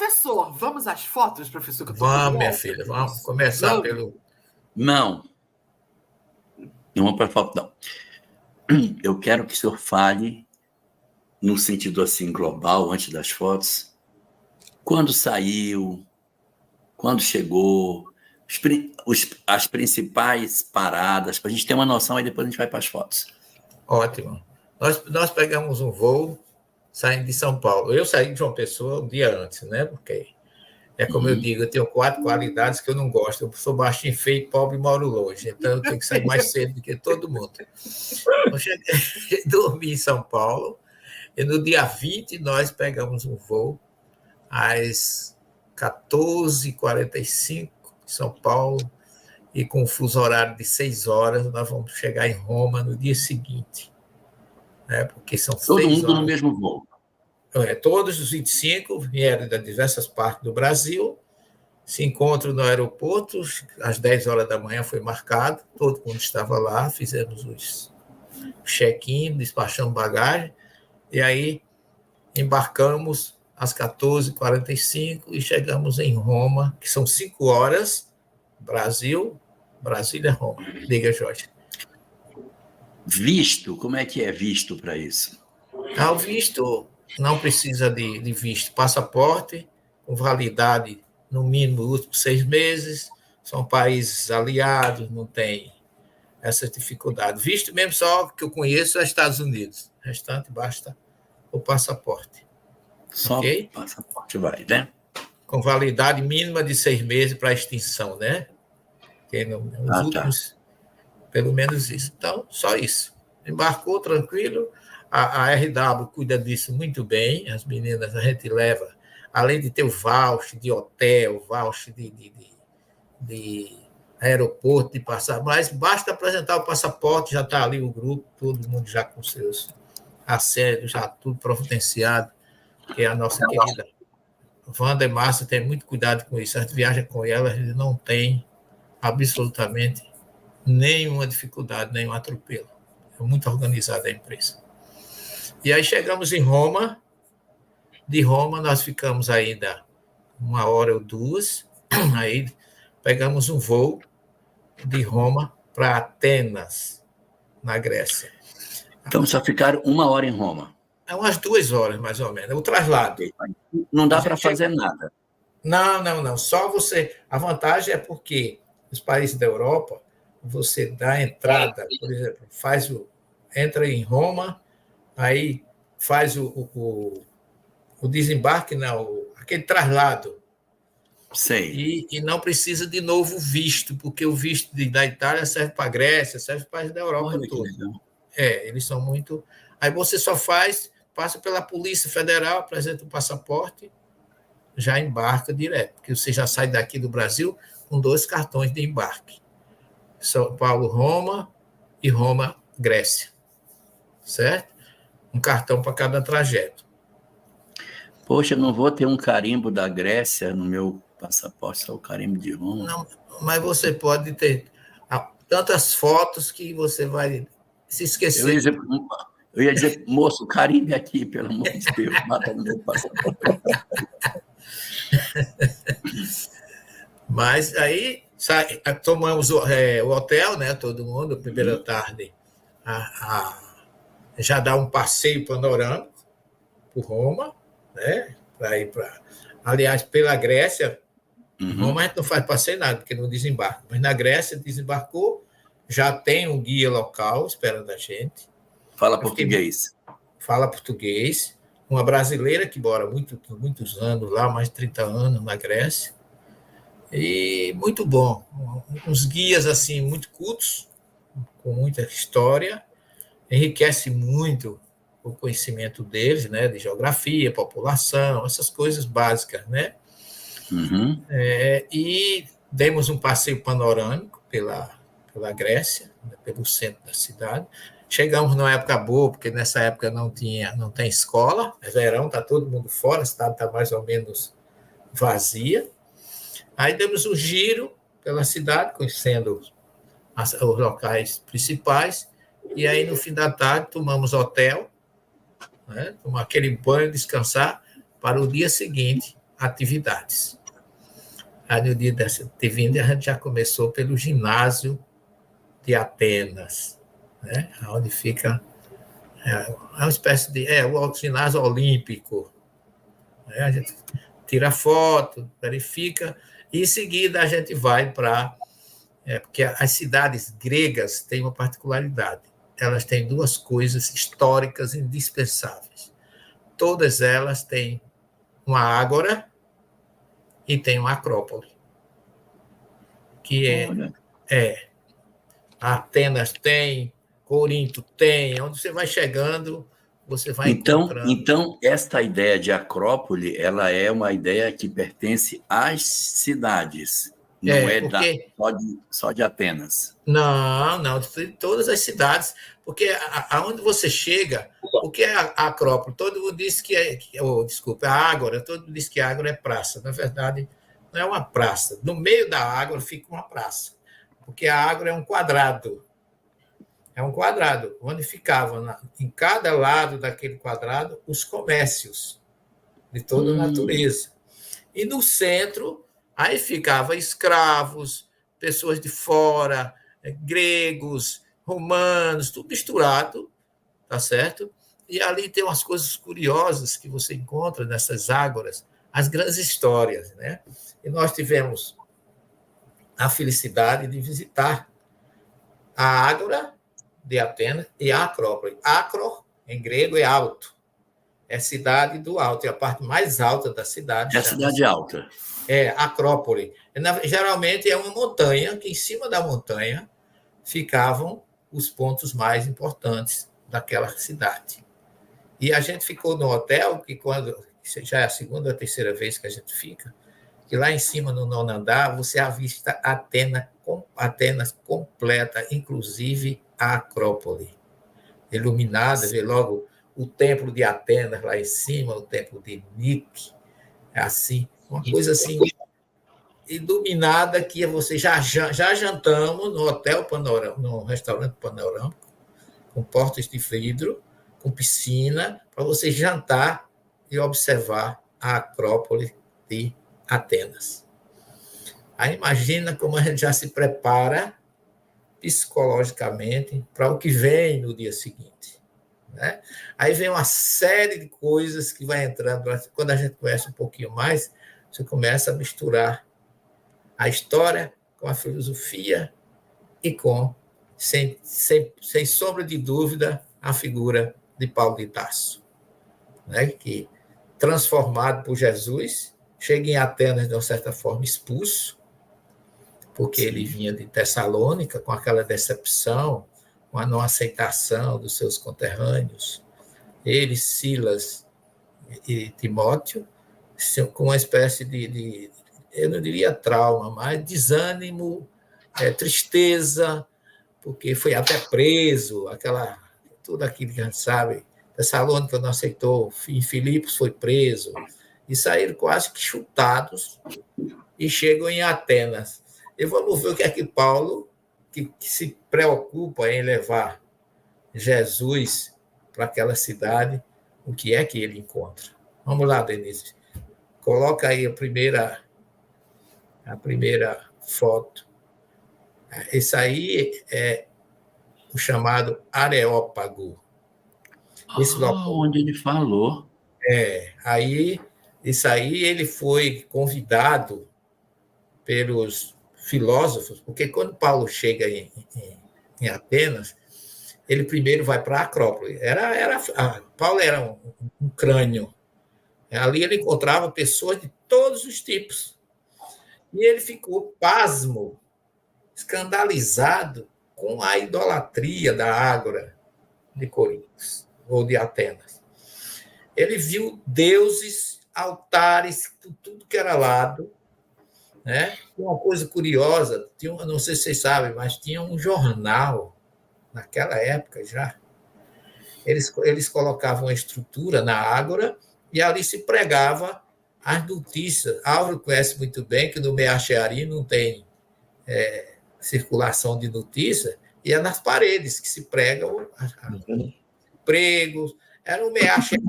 Professor, vamos às fotos, professor? Que eu tô Vamos, minha curiosa. filha, vamos começar Vamos. pelo... Não vamos para foto, não. Eu quero que o senhor fale, no sentido assim global, antes das fotos, quando saiu, quando chegou, as principais paradas, para a gente ter uma noção, aí depois a gente vai para as fotos. Ótimo. Nós pegamos um voo saindo de São Paulo. Eu saí de João Pessoa um dia antes, né? Porque é como eu digo, eu tenho 4 qualidades que eu não gosto. Eu sou baixinho, feio, pobre e moro longe. Então, eu tenho que sair mais cedo do que todo mundo. Eu cheguei, dormi em São Paulo, e no dia 20 nós pegamos um voo às 14h45 em São Paulo, e com um fuso horário de 6 horas, nós vamos chegar em Roma no dia seguinte. Né? Porque são Todo 6 mundo horas. no mesmo voo. Todos os 25 vieram de diversas partes do Brasil, se encontram no aeroporto, às 10 horas da manhã foi marcado, todo mundo estava lá, fizemos os check-in, despachamos bagagem, e aí embarcamos às 14h45 e chegamos em Roma, que são 5 horas, Brasília, Roma. Diga, Jorge. Visto, como é que é visto para isso? O visto não precisa de visto. Passaporte com validade no mínimo dos últimos 6 meses, são países aliados, não tem essa dificuldade. Visto mesmo só que eu conheço é Estados Unidos. O restante basta o passaporte. Só okay? O passaporte vai, né? Com validade mínima de 6 meses para extinção, né? Porque nos últimos, pelo menos isso. Então, só isso. Embarcou tranquilo. A RW cuida disso muito bem. As meninas a gente leva, além de ter o voucher de hotel, voucher de aeroporto, de passar, mas basta apresentar o passaporte, já está ali o grupo, todo mundo já com seus assédios, já tudo providenciado, que é a nossa querida Wanda e Márcia tem muito cuidado com isso. A gente viaja com ela, a gente não tem absolutamente nenhuma dificuldade, nenhum atropelo. É muito organizada a empresa. E aí chegamos em Roma. De Roma nós ficamos ainda 1 hora ou 2. Aí pegamos um voo de Roma para Atenas, na Grécia. Então só ficaram 1 hora em Roma. É umas 2 horas, mais ou menos. O traslado. Não dá para fazer nada. Não. Só você... A vantagem é porque nos países da Europa, você dá a entrada, por exemplo, entra em Roma, aí faz o desembarque, não, aquele traslado. Sei. E não precisa de novo visto, porque o visto da Itália serve para a Grécia, serve para países da Europa toda. Eles são muito... Aí você só passa pela Polícia Federal, apresenta o passaporte, já embarca direto, porque você já sai daqui do Brasil com 2 cartões de embarque. São Paulo, Roma e Roma, Grécia. Certo? Um cartão para cada trajeto. Poxa, não vou ter um carimbo da Grécia no meu passaporte, só o carimbo de Roma. Não, mas você pode ter tantas fotos que você vai se esquecer. Eu ia dizer, moço, carimbe aqui, pelo amor de Deus, mata no meu passaporte. Mas aí tomamos o hotel, né? Todo mundo, primeira tarde, já dá um passeio panorâmico por Roma, né? Para ir para. Aliás, pela Grécia, Roma a gente não faz passeio nada, porque não desembarca. Mas na Grécia desembarcou, já tem um guia local esperando a gente. Fala português. Fala português. Uma brasileira que mora muitos anos lá, mais de 30 anos na Grécia. E muito bom. Uns guias assim muito cultos, com muita história, enriquece muito o conhecimento deles, né, de geografia, população, essas coisas básicas, né? E demos um passeio panorâmico pela Grécia, pelo centro da cidade. Chegamos numa época boa, porque nessa época não tem escola, é verão, está todo mundo fora, a cidade está mais ou menos vazia. Aí demos um giro pela cidade, conhecendo os locais principais, e aí no fim da tarde tomamos hotel, né, tomar aquele banho, descansar, para o dia seguinte atividades. Aí, no dia dessa vinda, a gente já começou pelo ginásio de Atenas, né? Onde fica uma espécie de o ginásio olímpico. Né? A gente tira foto, verifica, e em seguida a gente vai para... porque as cidades gregas têm uma particularidade. Elas têm duas coisas históricas indispensáveis. Todas elas têm uma ágora e tem uma acrópole, que Atenas tem, Corinto tem, onde você vai chegando, você vai encontrando. Então, esta ideia de Acrópole, ela é uma ideia que pertence às cidades, não porque... só de Atenas. Não, de todas as cidades, porque aonde você chega, o que é a Acrópole? Todo mundo diz que a Ágora, todo mundo diz que a Ágora é praça. Na verdade, não é uma praça. No meio da Ágora fica uma praça, porque a Ágora é um quadrado. É um quadrado, onde ficavam, em cada lado daquele quadrado, os comércios de toda a natureza. E no centro, aí ficavam escravos, pessoas de fora, gregos, romanos, tudo misturado, tá certo? E ali tem umas coisas curiosas que você encontra nessas ágoras, as grandes histórias, né? E nós tivemos a felicidade de visitar a Ágora de Atenas e a Acrópole. Acro, em grego, é alto. É cidade do alto, é a parte mais alta da cidade. É a cidade alta. É Acrópole. Geralmente é uma montanha, que em cima da montanha ficavam os pontos mais importantes daquela cidade. E a gente ficou no hotel, que já é a segunda ou terceira vez que a gente fica, que lá em cima, no 9º andar, você avista Atenas completa, inclusive a Acrópole, iluminada, vê logo o templo de Atenas lá em cima, o templo de Nike, assim, uma coisa assim, iluminada, que você já jantamos no hotel Panorama, no restaurante Panorama, com portas de vidro, com piscina, para você jantar e observar a Acrópole de Atenas. Aí imagina como a gente já se prepara psicologicamente para o que vem no dia seguinte. Né? Aí vem uma série de coisas que vai entrando. Quando a gente conhece um pouquinho mais, você começa a misturar a história com a filosofia e com, sem sombra de dúvida, a figura de Paulo de Tarso, né? Que, transformado por Jesus, chega em Atenas, de uma certa forma, expulso, porque ele vinha de Tessalônica com aquela decepção, com a não aceitação dos seus conterrâneos. Ele, Silas e Timóteo, com uma espécie de eu não diria trauma, mas desânimo, tristeza, porque foi até preso, tudo aquilo que a gente sabe. Tessalônica não aceitou, em Filipos foi preso, e saíram quase que chutados e chegam em Atenas. E vamos ver o que é que Paulo, que se preocupa em levar Jesus para aquela cidade, o que é que ele encontra. Vamos lá, Denise. Coloca aí a primeira foto. Esse aí é o chamado Areópago. Esse local, onde ele falou. Isso aí ele foi convidado pelos filósofos, porque quando Paulo chega em Atenas, ele primeiro vai para a Acrópole. Paulo era um crânio. Ali ele encontrava pessoas de todos os tipos. E ele ficou pasmo, escandalizado com a idolatria da Ágora de Corinto, ou de Atenas. Ele viu deuses, altares, por tudo que era lado. Né? Uma coisa curiosa, não sei se vocês sabem, mas tinha um jornal, naquela época já. Eles colocavam uma estrutura na Ágora e ali se pregava as notícias. Álvaro conhece muito bem que no Meacheari não tem circulação de notícias, e é nas paredes que se pregam pregos. Era um Meacheari,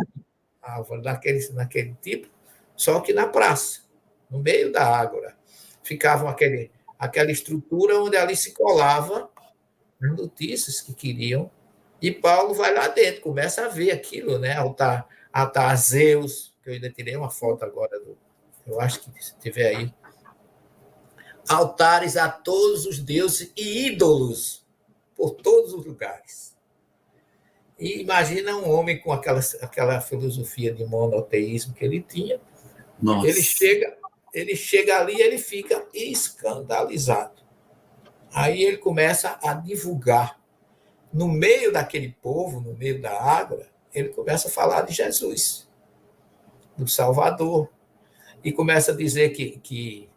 Álvaro, naquele tipo. só que na praça, no meio da ágora. Ficava aquela estrutura onde ali se colava as notícias que queriam. E Paulo vai lá dentro, começa a ver aquilo, né? Altar a Zeus, que eu ainda tirei uma foto agora, eu acho que se tiver aí. Altares a todos os deuses e ídolos por todos os lugares. E imagina um homem com aquela filosofia de monoteísmo que ele tinha. Nossa. Ele chega ali e ele fica escandalizado. Aí ele começa a divulgar. No meio daquele povo, no meio da água, ele começa a falar de Jesus, do Salvador. E começa a dizer que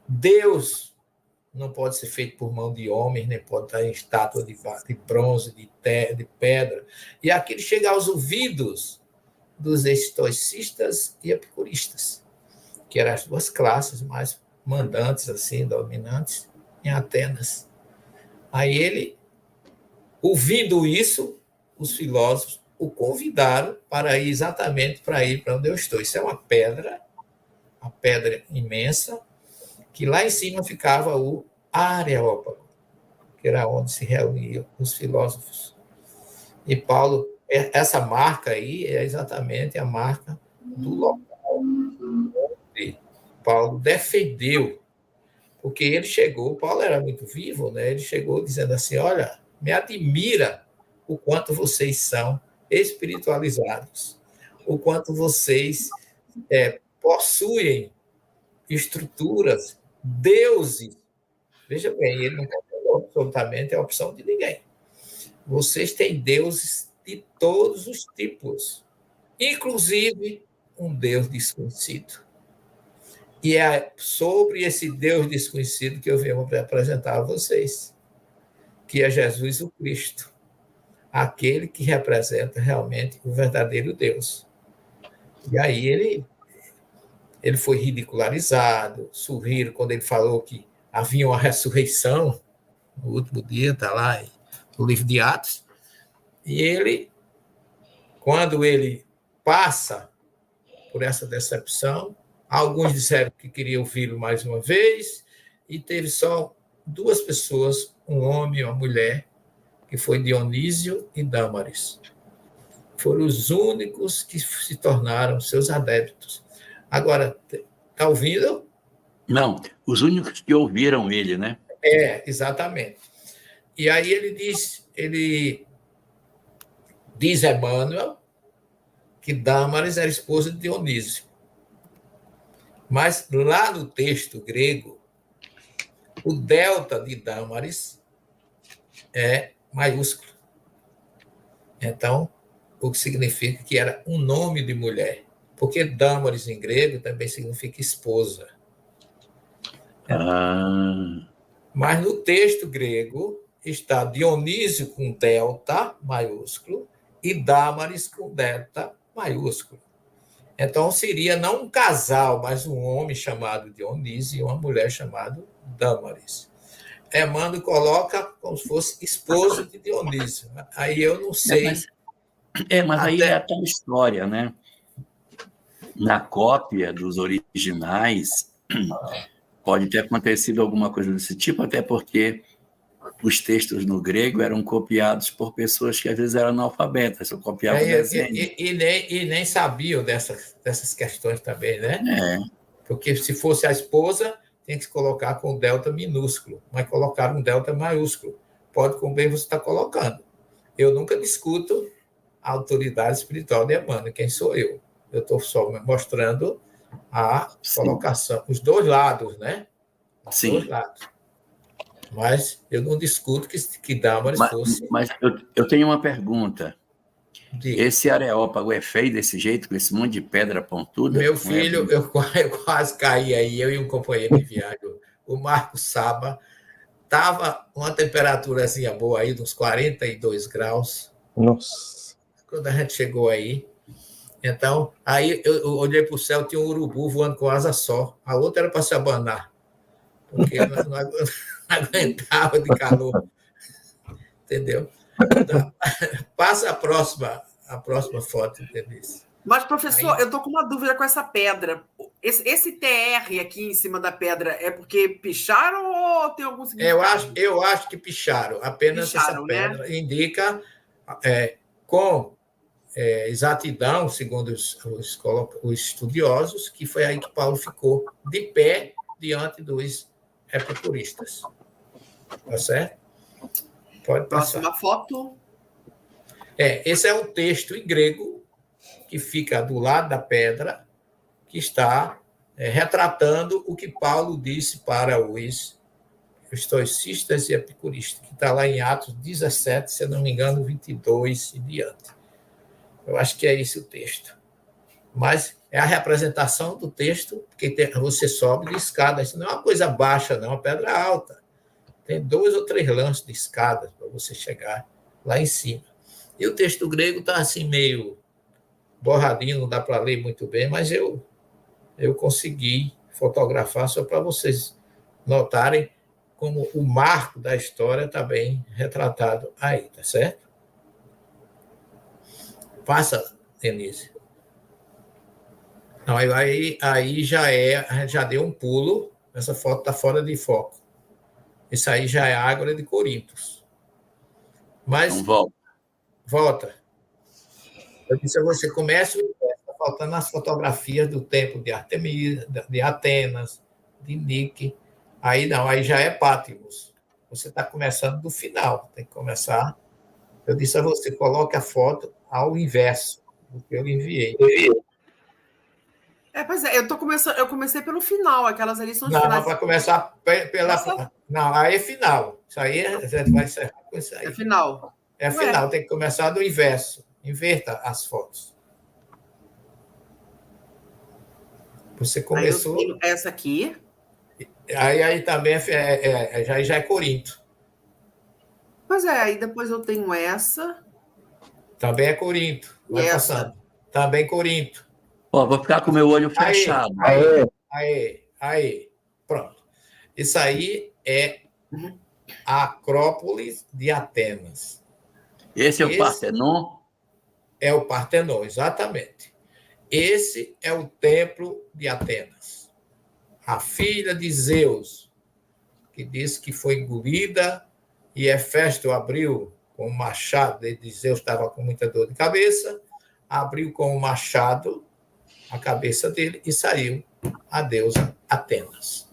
Deus não pode ser feito por mão de homens, nem pode estar em estátua de bronze, de pedra. E aquilo chega aos ouvidos dos estoicistas e epicuristas, que eram as duas classes mais mandantes, assim, dominantes em Atenas. Aí ele, ouvindo isso, os filósofos o convidaram para ir exatamente para ir para onde eu estou. Isso é uma pedra imensa, que lá em cima ficava o Areópago, que era onde se reuniam os filósofos. E Paulo, essa marca aí é exatamente a marca do local onde Paulo defendeu, porque ele chegou, Paulo era muito vivo, né? Ele chegou dizendo assim, olha, me admira o quanto vocês são espiritualizados, o quanto vocês possuem estruturas, deuses. Veja bem, ele não controlou absolutamente a opção de ninguém. Vocês têm deuses de todos os tipos, inclusive um Deus desconhecido. E é sobre esse Deus desconhecido que eu venho apresentar a vocês, que é Jesus o Cristo, aquele que representa realmente o verdadeiro Deus. E aí ele foi ridicularizado, sorriram quando ele falou que havia uma ressurreição no último dia, está lá no livro de Atos, e ele, quando ele passa por essa decepção, alguns disseram que queriam ouvi-lo mais uma vez, e teve só duas pessoas, um homem e uma mulher, que foi Dionísio e Dâmaris. Foram os únicos que se tornaram seus adeptos. Agora, está ouvindo? Não, os únicos que ouviram ele, né? Exatamente. E aí ele diz Emmanuel que Dâmaris era esposa de Dionísio. Mas lá no texto grego, o delta de Dâmaris é maiúsculo. Então, o que significa que era um nome de mulher. Porque Dâmaris em grego também significa esposa. Mas no texto grego está Dionísio com delta maiúsculo e Dâmaris com delta maiúsculo. Então seria não um casal, mas um homem chamado Dionísio e uma mulher chamada Dâmaris. Emmanuel coloca como se fosse esposa de Dionísio. Aí eu não sei. Mas aí é aquela história, né? Na cópia dos originais, pode ter acontecido alguma coisa desse tipo, até porque os textos no grego eram copiados por pessoas que às vezes eram analfabetas, só copiavam desenho. E nem sabiam dessas questões também, né? Porque se fosse a esposa, tem que se colocar com delta minúsculo, mas colocaram um delta maiúsculo. Pode, como bem você está colocando. Eu nunca discuto a autoridade espiritual de Emmanuel, quem sou eu? Eu estou só mostrando a colocação, os dois lados, né? Os dois lados. Mas eu não discuto que Dâmaris fosse... Mas eu tenho uma pergunta. Diga. Esse Areópago é feio desse jeito, com esse monte de pedra pontuda? Meu filho, eu quase caí aí, eu e um companheiro de viagem, o Marco Saba, estava uma temperaturazinha boa aí, de uns 42 graus. Nossa. Quando a gente chegou aí, então, aí eu olhei para o céu, tinha um urubu voando com asa só, a outra era para se abanar, porque não aguentava de calor. Entendeu? Então, passa a próxima foto, Denise. Mas, professor, Aí- eu tô com uma dúvida com essa pedra. Esse TR aqui em cima da pedra é porque picharam ou tem algum significado? Eu acho que picharam. Apenas essa Picharam, né? pedra indica com exatidão, segundo os estudiosos, que foi aí que Paulo ficou de pé diante dos epicuristas. Tá certo? Pode passar. Próxima foto. Esse é um texto em grego que fica do lado da pedra, que está retratando o que Paulo disse para os estoicistas e epicuristas, que está lá em Atos 17, se eu não me engano, 22 e diante. Eu acho que é esse o texto. Mas é a representação do texto, porque você sobe de escada. Isso não é uma coisa baixa, não, é uma pedra alta. Tem 2 ou 3 lances de escadas para você chegar lá em cima. E o texto grego está assim meio borradinho, não dá para ler muito bem, mas eu consegui fotografar só para vocês notarem como o marco da história está bem retratado aí, tá certo? Passa, Denise. Não, aí já deu um pulo, essa foto está fora de foco. Isso aí já é a Ágora de Corintos. Mas Então, volta. Eu disse a você, começa o inverso, está faltando as fotografias do templo de Artemisa, de Atenas, de Nike. Aí não, aí já é Patmos. Você está começando do final, tem que começar. Eu disse a você, coloque a foto ao inverso do que eu lhe enviei. Pois é, eu comecei pelo final, aquelas ali são os Não, finais. vai começar pela. Não, aí é final. Isso aí a gente vai encerrar com isso aí. É final. É final, tem que começar do inverso. Inverta as fotos. Você começou. Aí eu tenho essa aqui. Aí também já é Corinto. Pois é, aí depois eu tenho essa Também é Corinto. e Vai essa. passando. Também Corinto. vou ficar com o meu olho fechado. Aí. Pronto. Isso aí é a Acrópolis de Atenas. Esse é o Partenon? É o Partenon, exatamente. Esse é o templo de Atenas. A filha de Zeus, que disse que foi engolida, e Hefesto abriu com o machado, de Zeus estava com muita dor de cabeça, abriu com o machado a cabeça dele e saiu a deusa Atenas.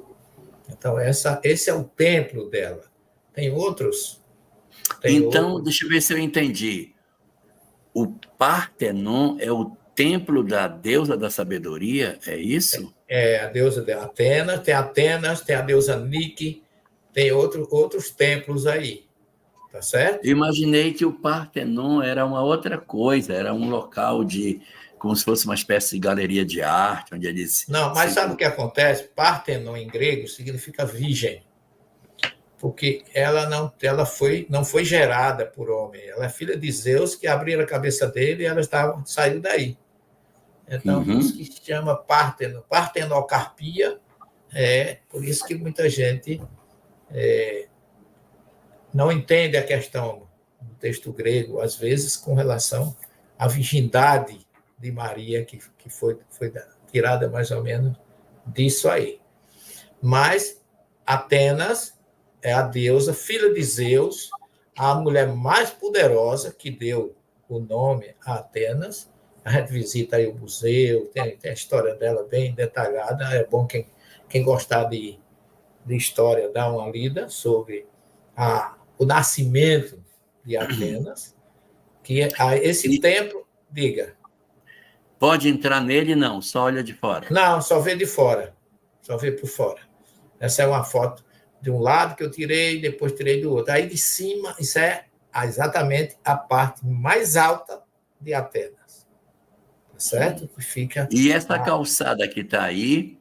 Então, esse é o templo dela. Tem outros? Deixa eu ver se eu entendi. O Partenon é o templo da deusa da sabedoria, é isso? É a deusa de Atenas, tem a deusa Nike, tem outros templos aí, tá certo? Eu imaginei que o Partenon era uma outra coisa, era um local como se fosse uma espécie de galeria de arte, onde eles... Não, mas sabe o que acontece? Partenon em grego significa virgem, porque ela não foi gerada por homem, ela é filha de Zeus, que abriu a cabeça dele e ela saiu daí. Então, por isso que se chama Partenon. Partenocarpia, por isso que muita gente não entende a questão do texto grego, às vezes, com relação à virgindade de Maria, que foi tirada mais ou menos disso aí. Mas Atenas é a deusa, filha de Zeus, a mulher mais poderosa que deu o nome a Atenas. A gente visita aí o museu, tem a história dela bem detalhada. É bom quem gostar de história dar uma lida sobre o nascimento de Atenas, que esse templo, diga. Pode entrar nele? Não, só olha de fora. Não, só vê de fora, só vê por fora. Essa é uma foto de um lado que eu tirei, depois tirei do outro. Aí de cima, isso é exatamente a parte mais alta de Atenas. Certo? Que fica. E essa calçada que está aí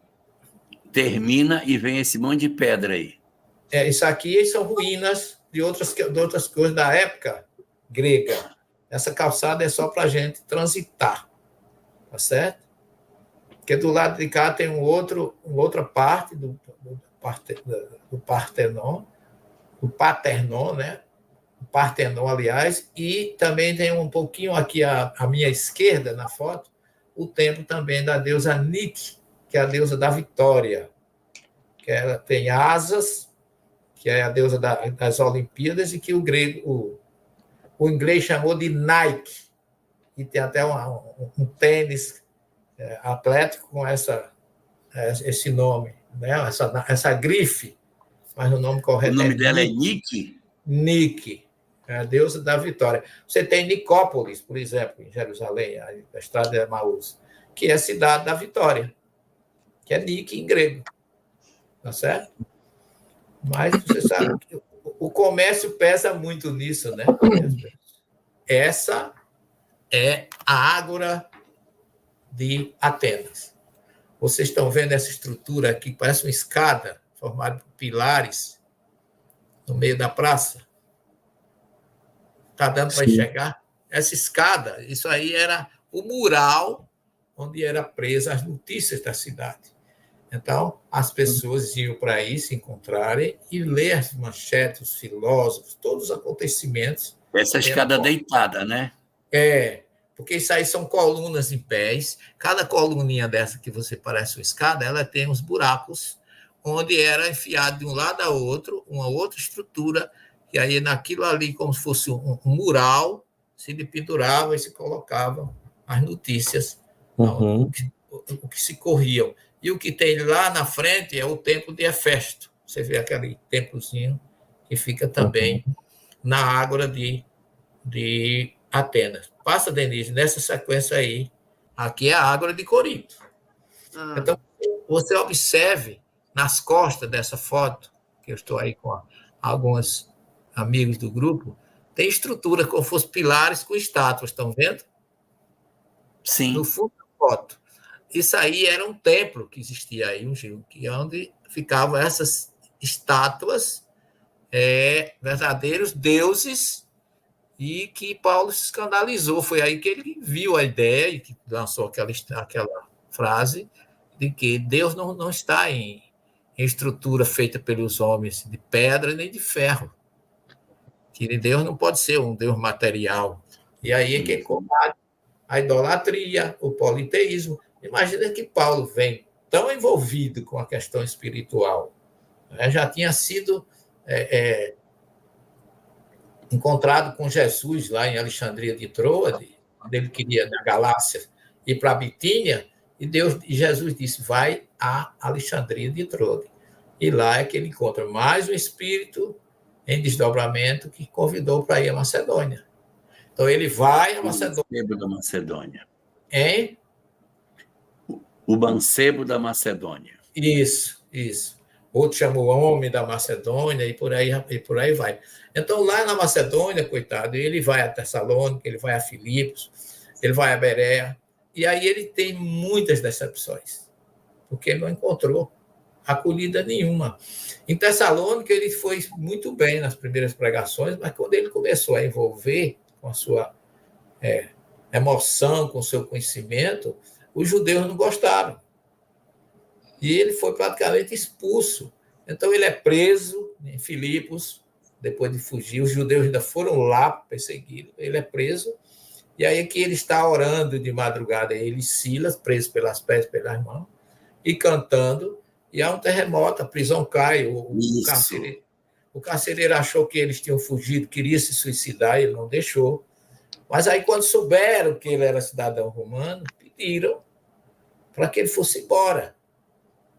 termina e vem esse monte de pedra aí. Isso aqui são ruínas de outras coisas da época grega. Essa calçada é só para a gente transitar, tá certo? Porque do lado de cá tem uma outra parte do Partenon, o Paternon, né? O Partenon, aliás, e também tem um pouquinho aqui à minha esquerda na foto, o templo também da deusa Nike, que é a deusa da vitória, que ela tem asas, que é a deusa das Olimpíadas, e que o inglês chamou de Nike, e tem até um tênis atlético com esse nome, né? essa grife, mas o nome correto o nome dela é Nike? Nike, é a deusa da vitória. Você tem Nicópolis, por exemplo, em Jerusalém, a estrada de Emaús, que é a cidade da vitória, que é Nike em grego. Tá certo? Mas você sabe que o comércio pesa muito nisso, né? Essa é a Ágora de Atenas. Vocês estão vendo essa estrutura aqui, parece uma escada formada por pilares no meio da praça? Está dando para enxergar? Essa escada, isso aí era o mural onde era presa as notícias da cidade. Então, as pessoas iam para aí se encontrarem e ler as manchetes, os filósofos, todos os acontecimentos. Essa escada deitada, né? Porque isso aí são colunas em pés. Cada coluninha dessa que você parece uma escada, ela tem uns buracos onde era enfiado de um lado a outro, uma outra estrutura, e aí naquilo ali, como se fosse um mural, se pendurava e se colocavam as notícias, o que se corriam. E o que tem lá na frente é o templo de Hefesto. Você vê aquele templozinho que fica também na Ágora de Atenas. Passa, Denise, nessa sequência aí. Aqui é a Ágora de Corinto. Então, você observe nas costas dessa foto, que eu estou aí com alguns amigos do grupo, tem estrutura como fosse pilares com estátuas, estão vendo? Sim. No fundo da foto. Isso aí era um templo que existia aí, onde ficavam essas estátuas, verdadeiros deuses, e que Paulo se escandalizou. Foi aí que ele viu a ideia e que lançou aquela frase de que Deus não está em estrutura feita pelos homens de pedra nem de ferro. Que Deus não pode ser um Deus material. E aí é que ele combate a idolatria, o politeísmo. Imagina que Paulo vem tão envolvido com a questão espiritual, já tinha sido encontrado com Jesus lá em Alexandria de Troade, quando ele queria, na Galácia, ir para a Bitínia, e Jesus disse, vai a Alexandria de Troade. E lá é que ele encontra mais um espírito em desdobramento que convidou para ir à Macedônia. Então, ele vai à Macedônia. O mancebo da Macedônia. Hein? O mancebo da Macedônia. Isso. Outro chamou o homem da Macedônia e por aí vai. Então, lá na Macedônia, coitado, ele vai a Tessalônica, ele vai a Filipos, ele vai a Bereia, e aí ele tem muitas decepções, porque ele não encontrou acolhida nenhuma. Em Tessalônica, ele foi muito bem nas primeiras pregações, mas quando ele começou a envolver com a sua emoção, com o seu conhecimento, os judeus não gostaram. E ele foi praticamente expulso. Então, ele é preso em Filipos, depois de fugir. Os judeus ainda foram lá persegui-lo. Ele é preso. E aí é que ele está orando de madrugada, ele e Silas, preso pelas pés, pelas mãos, e cantando. E há um terremoto, a prisão cai. O carcereiro achou que eles tinham fugido, queria se suicidar, ele não deixou. Mas aí, quando souberam que ele era cidadão romano, pediram para que ele fosse embora.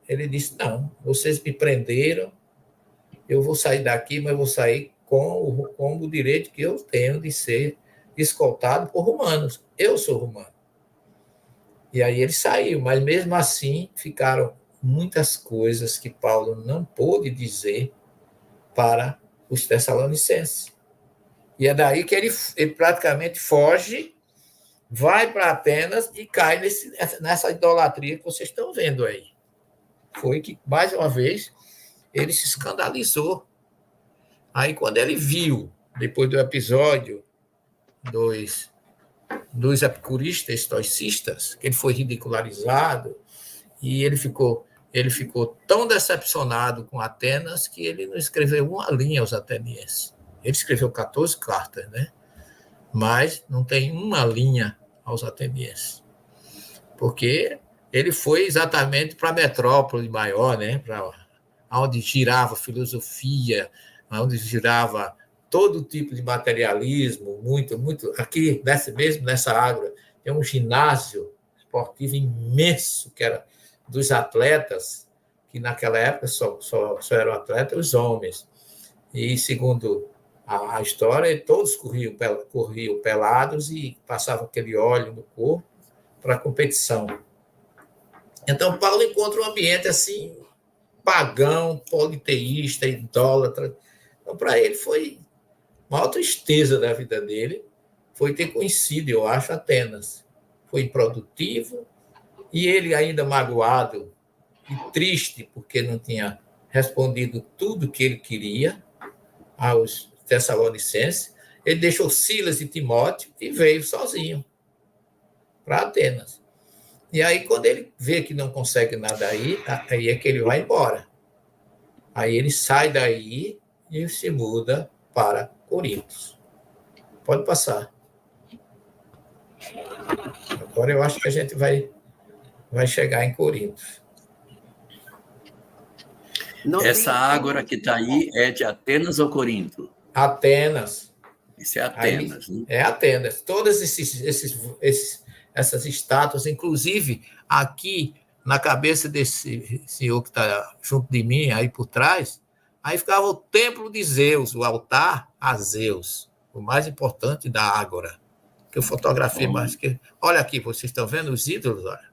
Ele disse, não, vocês me prenderam, eu vou sair daqui, mas vou sair com o direito que eu tenho de ser escoltado por romanos. Eu sou romano. E aí ele saiu, mas mesmo assim ficaram muitas coisas que Paulo não pôde dizer para os tessalonicenses. E é daí que ele praticamente foge, vai para Atenas e cai nessa idolatria que vocês estão vendo aí. Foi que, mais uma vez, ele se escandalizou. Aí, quando ele viu, depois do episódio dos epicuristas estoicistas, que ele foi ridicularizado, e ele ficou tão decepcionado com Atenas que ele não escreveu uma linha aos atenienses. Ele escreveu 14 cartas, né? Mas não tem uma linha aos atenienses. porque ele foi exatamente para a metrópole maior, né? Para onde girava filosofia, onde girava todo tipo de materialismo, muito. Aqui, nessa Ágora, tem um ginásio esportivo imenso, que era dos atletas, que naquela época só eram atletas os homens. E, segundo a história, todos corriam pelados e passavam aquele óleo no corpo para a competição. Então, Paulo encontra um ambiente assim, pagão, politeísta, idólatra. Então, para ele, foi a maior tristeza da vida dele, foi ter conhecido, eu acho, Atenas. Foi improdutivo, e ele ainda magoado e triste, porque não tinha respondido tudo que ele queria aos Tessalonicenses, ele deixou Silas e Timóteo e veio sozinho para Atenas. E aí, quando ele vê que não consegue nada aí é que ele vai embora. Aí ele sai daí e se muda para Corinto. Pode passar. Agora eu acho que a gente vai chegar em Corinto. Essa Ágora que está aí é de Atenas ou Corinto? Atenas. Isso é Atenas. Aí, né? É Atenas. Todas essas estátuas, inclusive aqui na cabeça desse senhor que está junto de mim, aí por trás, aí ficava o templo de Zeus, o altar a Zeus, o mais importante da Ágora. Que eu fotografei mais que. Olha aqui, vocês estão vendo os ídolos, olha.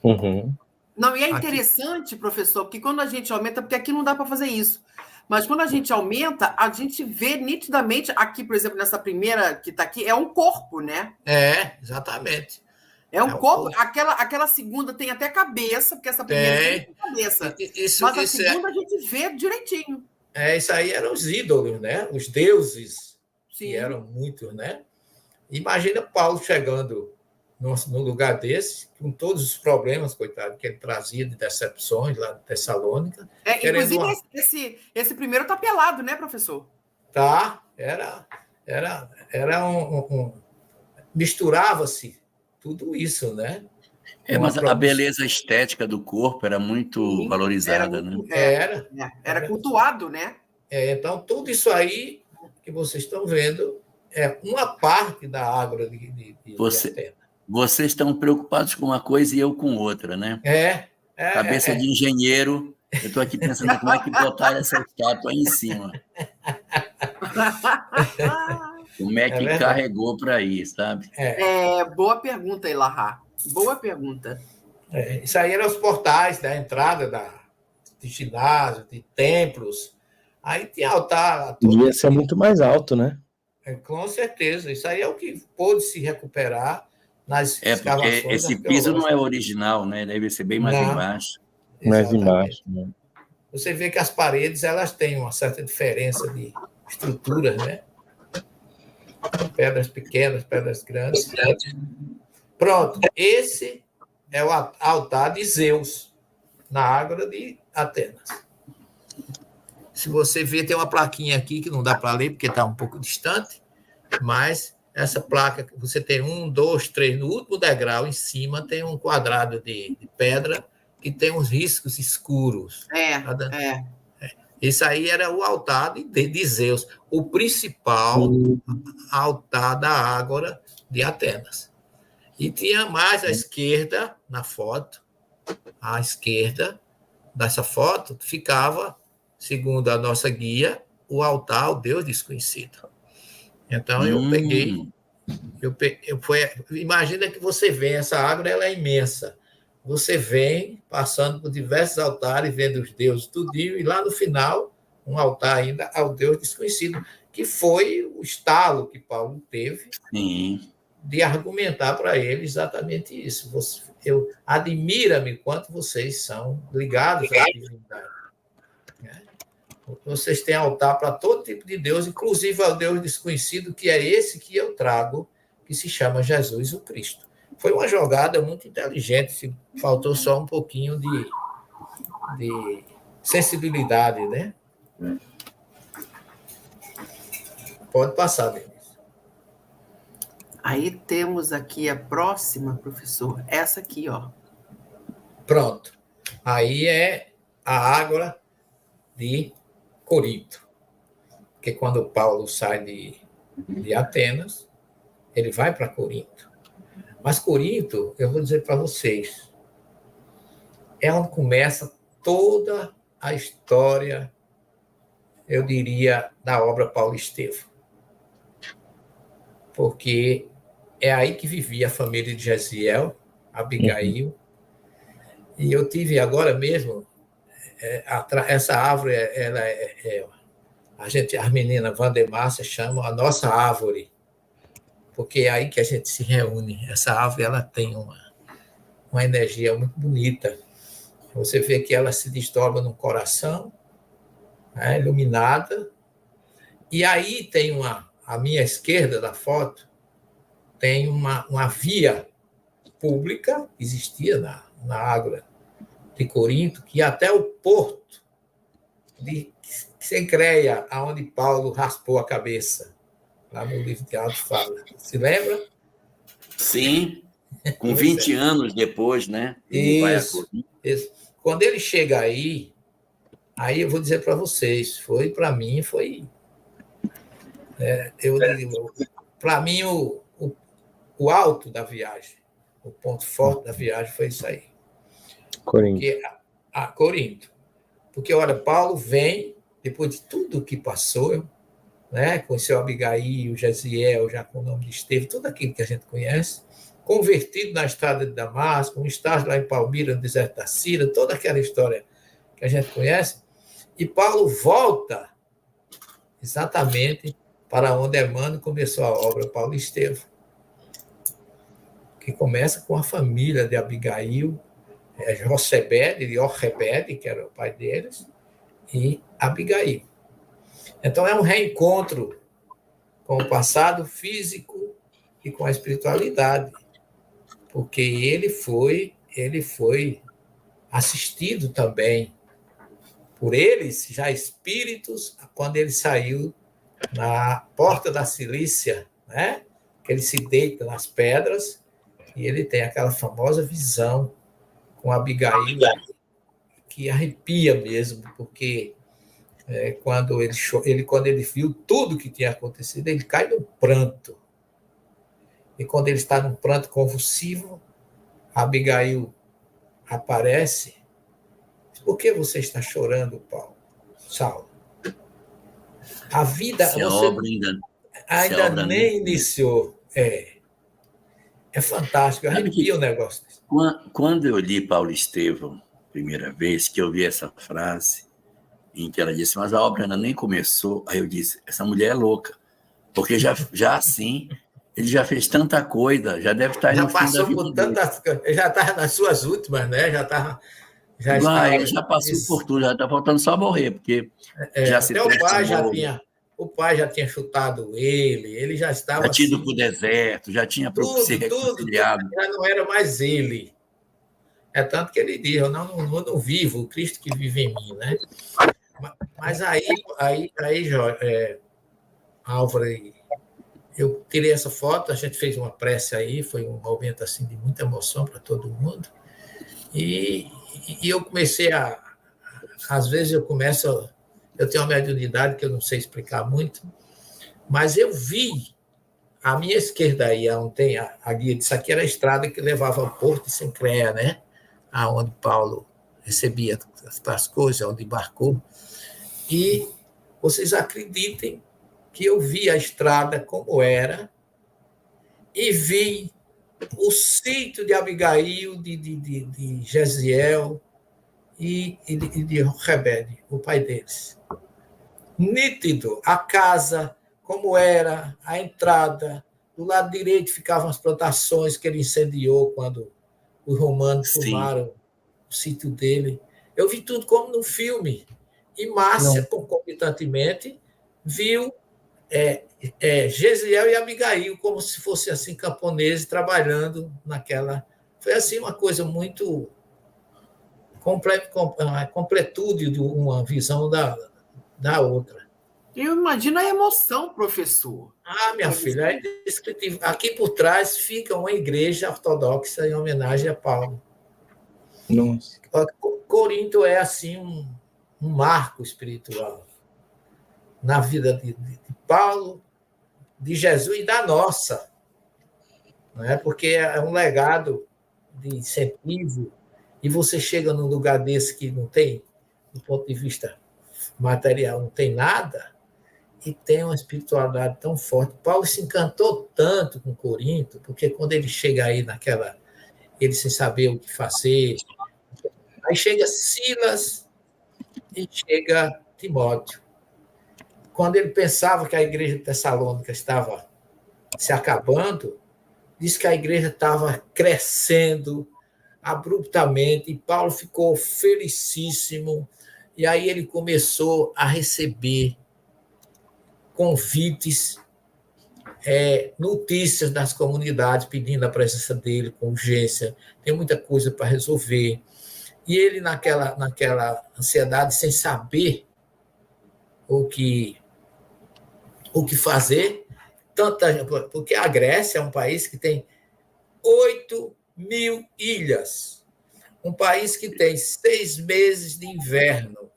Uhum. Não, e é interessante, professor, porque quando a gente aumenta, porque aqui não dá para fazer isso, mas quando a gente aumenta, a gente vê nitidamente, aqui, por exemplo, nessa primeira que está aqui, é um corpo, né? É, exatamente. É um corpo. Aquela segunda tem até cabeça, porque essa primeira tem cabeça. Mas a segunda a gente vê direitinho. Isso aí eram os ídolos, né? Os deuses, que eram muitos, né? Imagina Paulo chegando num lugar desse, com todos os problemas, coitado, que ele trazia de decepções lá de Tessalônica. Inclusive, esse primeiro está pelado, né, professor? Tá, era misturava-se tudo isso, né? Mas a beleza estética do corpo era muito valorizada, né? Era cultuado, né? Então, tudo isso aí que vocês estão vendo é uma parte da Ágora de Atenas. Vocês estão preocupados com uma coisa e eu com outra, né? Cabeça de engenheiro, eu estou aqui pensando como é que botar essa estátua aí em cima. Como é que carregou para aí, sabe? Boa pergunta, Elahá. Boa pergunta. Isso aí eram os portais da entrada de ginásio, de templos. Aí tinha altar. Devia ser muito mais alto, né? Com certeza. Isso aí é o que pôde se recuperar nas escavações. Porque esse piso não é original, né? Deve ser bem mais embaixo. Mais embaixo. Né? Você vê que as paredes elas têm uma certa diferença de estruturas, né? Pedras pequenas, pedras grandes. Pronto. Esse é o altar de Zeus, na Ágora de Atenas. Se você ver, tem uma plaquinha aqui que não dá para ler, porque está um pouco distante, mas essa placa, você tem 1, 2, 3, no último degrau, em cima, tem um quadrado de pedra que tem uns riscos escuros. Isso aí era o altar de Zeus, o principal altar da Ágora de Atenas. E tinha mais à esquerda, na foto, à esquerda dessa foto, ficava, segundo a nossa guia, o altar ao Deus desconhecido. Então, eu peguei... imagina que você vem, essa Ágora ela é imensa. Você vem passando por diversos altares, vendo os deuses tudinho, e lá no final, um altar ainda ao Deus desconhecido, que foi o estalo que Paulo teve de argumentar para ele exatamente isso. Admira-me quanto vocês são ligados à divindade. Vocês têm altar para todo tipo de Deus, inclusive ao Deus desconhecido, que é esse que eu trago, que se chama Jesus o Cristo. Foi uma jogada muito inteligente, faltou só um pouquinho de sensibilidade, né? Pode passar, Denise. Aí temos aqui a próxima, professor, essa aqui, ó. Pronto. Aí é a ágora de Corinto. Porque quando Paulo sai de Atenas, ele vai para Corinto. Mas Corinto, eu vou dizer para vocês, é onde começa toda a história, eu diria, da obra Paulo Estevam. Porque é aí que vivia a família de Jesiel, Abigail. E eu tive agora mesmo, essa árvore, as meninas Vandemácia chamam a nossa árvore, porque é aí que a gente se reúne. Essa árvore ela tem uma energia muito bonita. Você vê que ela se desdobra no coração, né, iluminada. E aí tem à minha esquerda da foto, tem uma via pública, existia na Ágora de Corinto, que ia até o porto de Cencreia, onde Paulo raspou a cabeça. Lá no livro de Atos fala. Se lembra? Sim, com 20 anos depois, né? Isso. Quando ele chega aí eu vou dizer para vocês, para mim, para mim, o alto da viagem, o ponto forte da viagem foi isso aí. Corinto. Corinto. Porque, olha, Paulo vem, depois de tudo que passou, né, conheceu Abigail, Jesiel, já com o nome de Estevão, tudo aquilo que a gente conhece, convertido na estrada de Damasco, um estágio lá em Palmira, no deserto da Síria, toda aquela história que a gente conhece, e Paulo volta exatamente para onde Emmanuel começou a obra Paulo Estevam, que começa com a família de Abigail, Jochebed, que era o pai deles, e Abigail. Então, é um reencontro com o passado físico e com a espiritualidade, porque ele foi assistido também por eles, já espíritos, quando ele saiu na porta da Cilícia, né? Que ele se deita nas pedras e ele tem aquela famosa visão com Abigail, que arrepia mesmo, porque quando ele viu tudo que tinha acontecido, ele cai num pranto. E quando ele está num pranto convulsivo, Abigail aparece. Por que você está chorando, Saulo? A vida ainda nem iniciou. É fantástico, arrepia o negócio. Quando eu li Paulo Estevam, primeira vez, que eu vi essa frase, em que ela disse, mas a obra ainda nem começou, aí eu disse, essa mulher é louca, porque já assim, ele já fez tanta coisa, já deve estar já no fim da vida por tantas, já está nas suas últimas, né? Ele já passou por tudo, já está faltando só morrer, porque já se o pai já tinha chutado ele já estava já tinha ido para o deserto, já tinha se reconciliado. Já não era mais ele. É tanto que ele diz, eu não vivo, o Cristo que vive em mim, né? Mas aí Álvaro, eu tirei essa foto, a gente fez uma prece aí, foi um momento assim de muita emoção para todo mundo, e eu comecei às vezes eu tenho uma mediunidade que eu não sei explicar muito, mas eu vi à minha esquerda aí, onde tem a guia disso aqui, era a estrada que levava ao porto de Cencreia, né? Onde Paulo recebia as coisas, onde embarcou. E vocês acreditem que eu vi a estrada como era e vi o sítio de Abigail, de Jesiel e de Jochebed, o pai deles. Nítido, a casa como era, a entrada, do lado direito ficavam as plantações que ele incendiou quando os romanos tomaram o sítio dele. Eu vi tudo como num filme. E Márcia, concomitantemente, viu Jesiel e Abigail como se fosse assim camponeses trabalhando naquela. Foi assim uma coisa muito completude de uma visão da outra. Eu imagino a emoção, professor. Minha filha, é descritivo. Aqui por trás fica uma igreja ortodoxa em homenagem a Paulo. Nossa. Corinto é assim um marco espiritual na vida de Paulo, de Jesus e da nossa, não é? Porque é um legado de incentivo, e você chega num lugar desse que não tem, do ponto de vista material, não tem nada, e tem uma espiritualidade tão forte. Paulo se encantou tanto com Corinto, porque quando ele chega aí ele sem saber o que fazer, aí chega Silas e chega Timóteo. Quando ele pensava que a igreja de Tessalônica estava se acabando, diz que a igreja estava crescendo abruptamente, e Paulo ficou felicíssimo, e aí ele começou a receber convites, notícias das comunidades pedindo a presença dele com urgência, tem muita coisa para resolver. E ele, naquela ansiedade, sem saber o que fazer, porque a Grécia é um país que tem 8.000 ilhas, um país que tem 6 meses de inverno.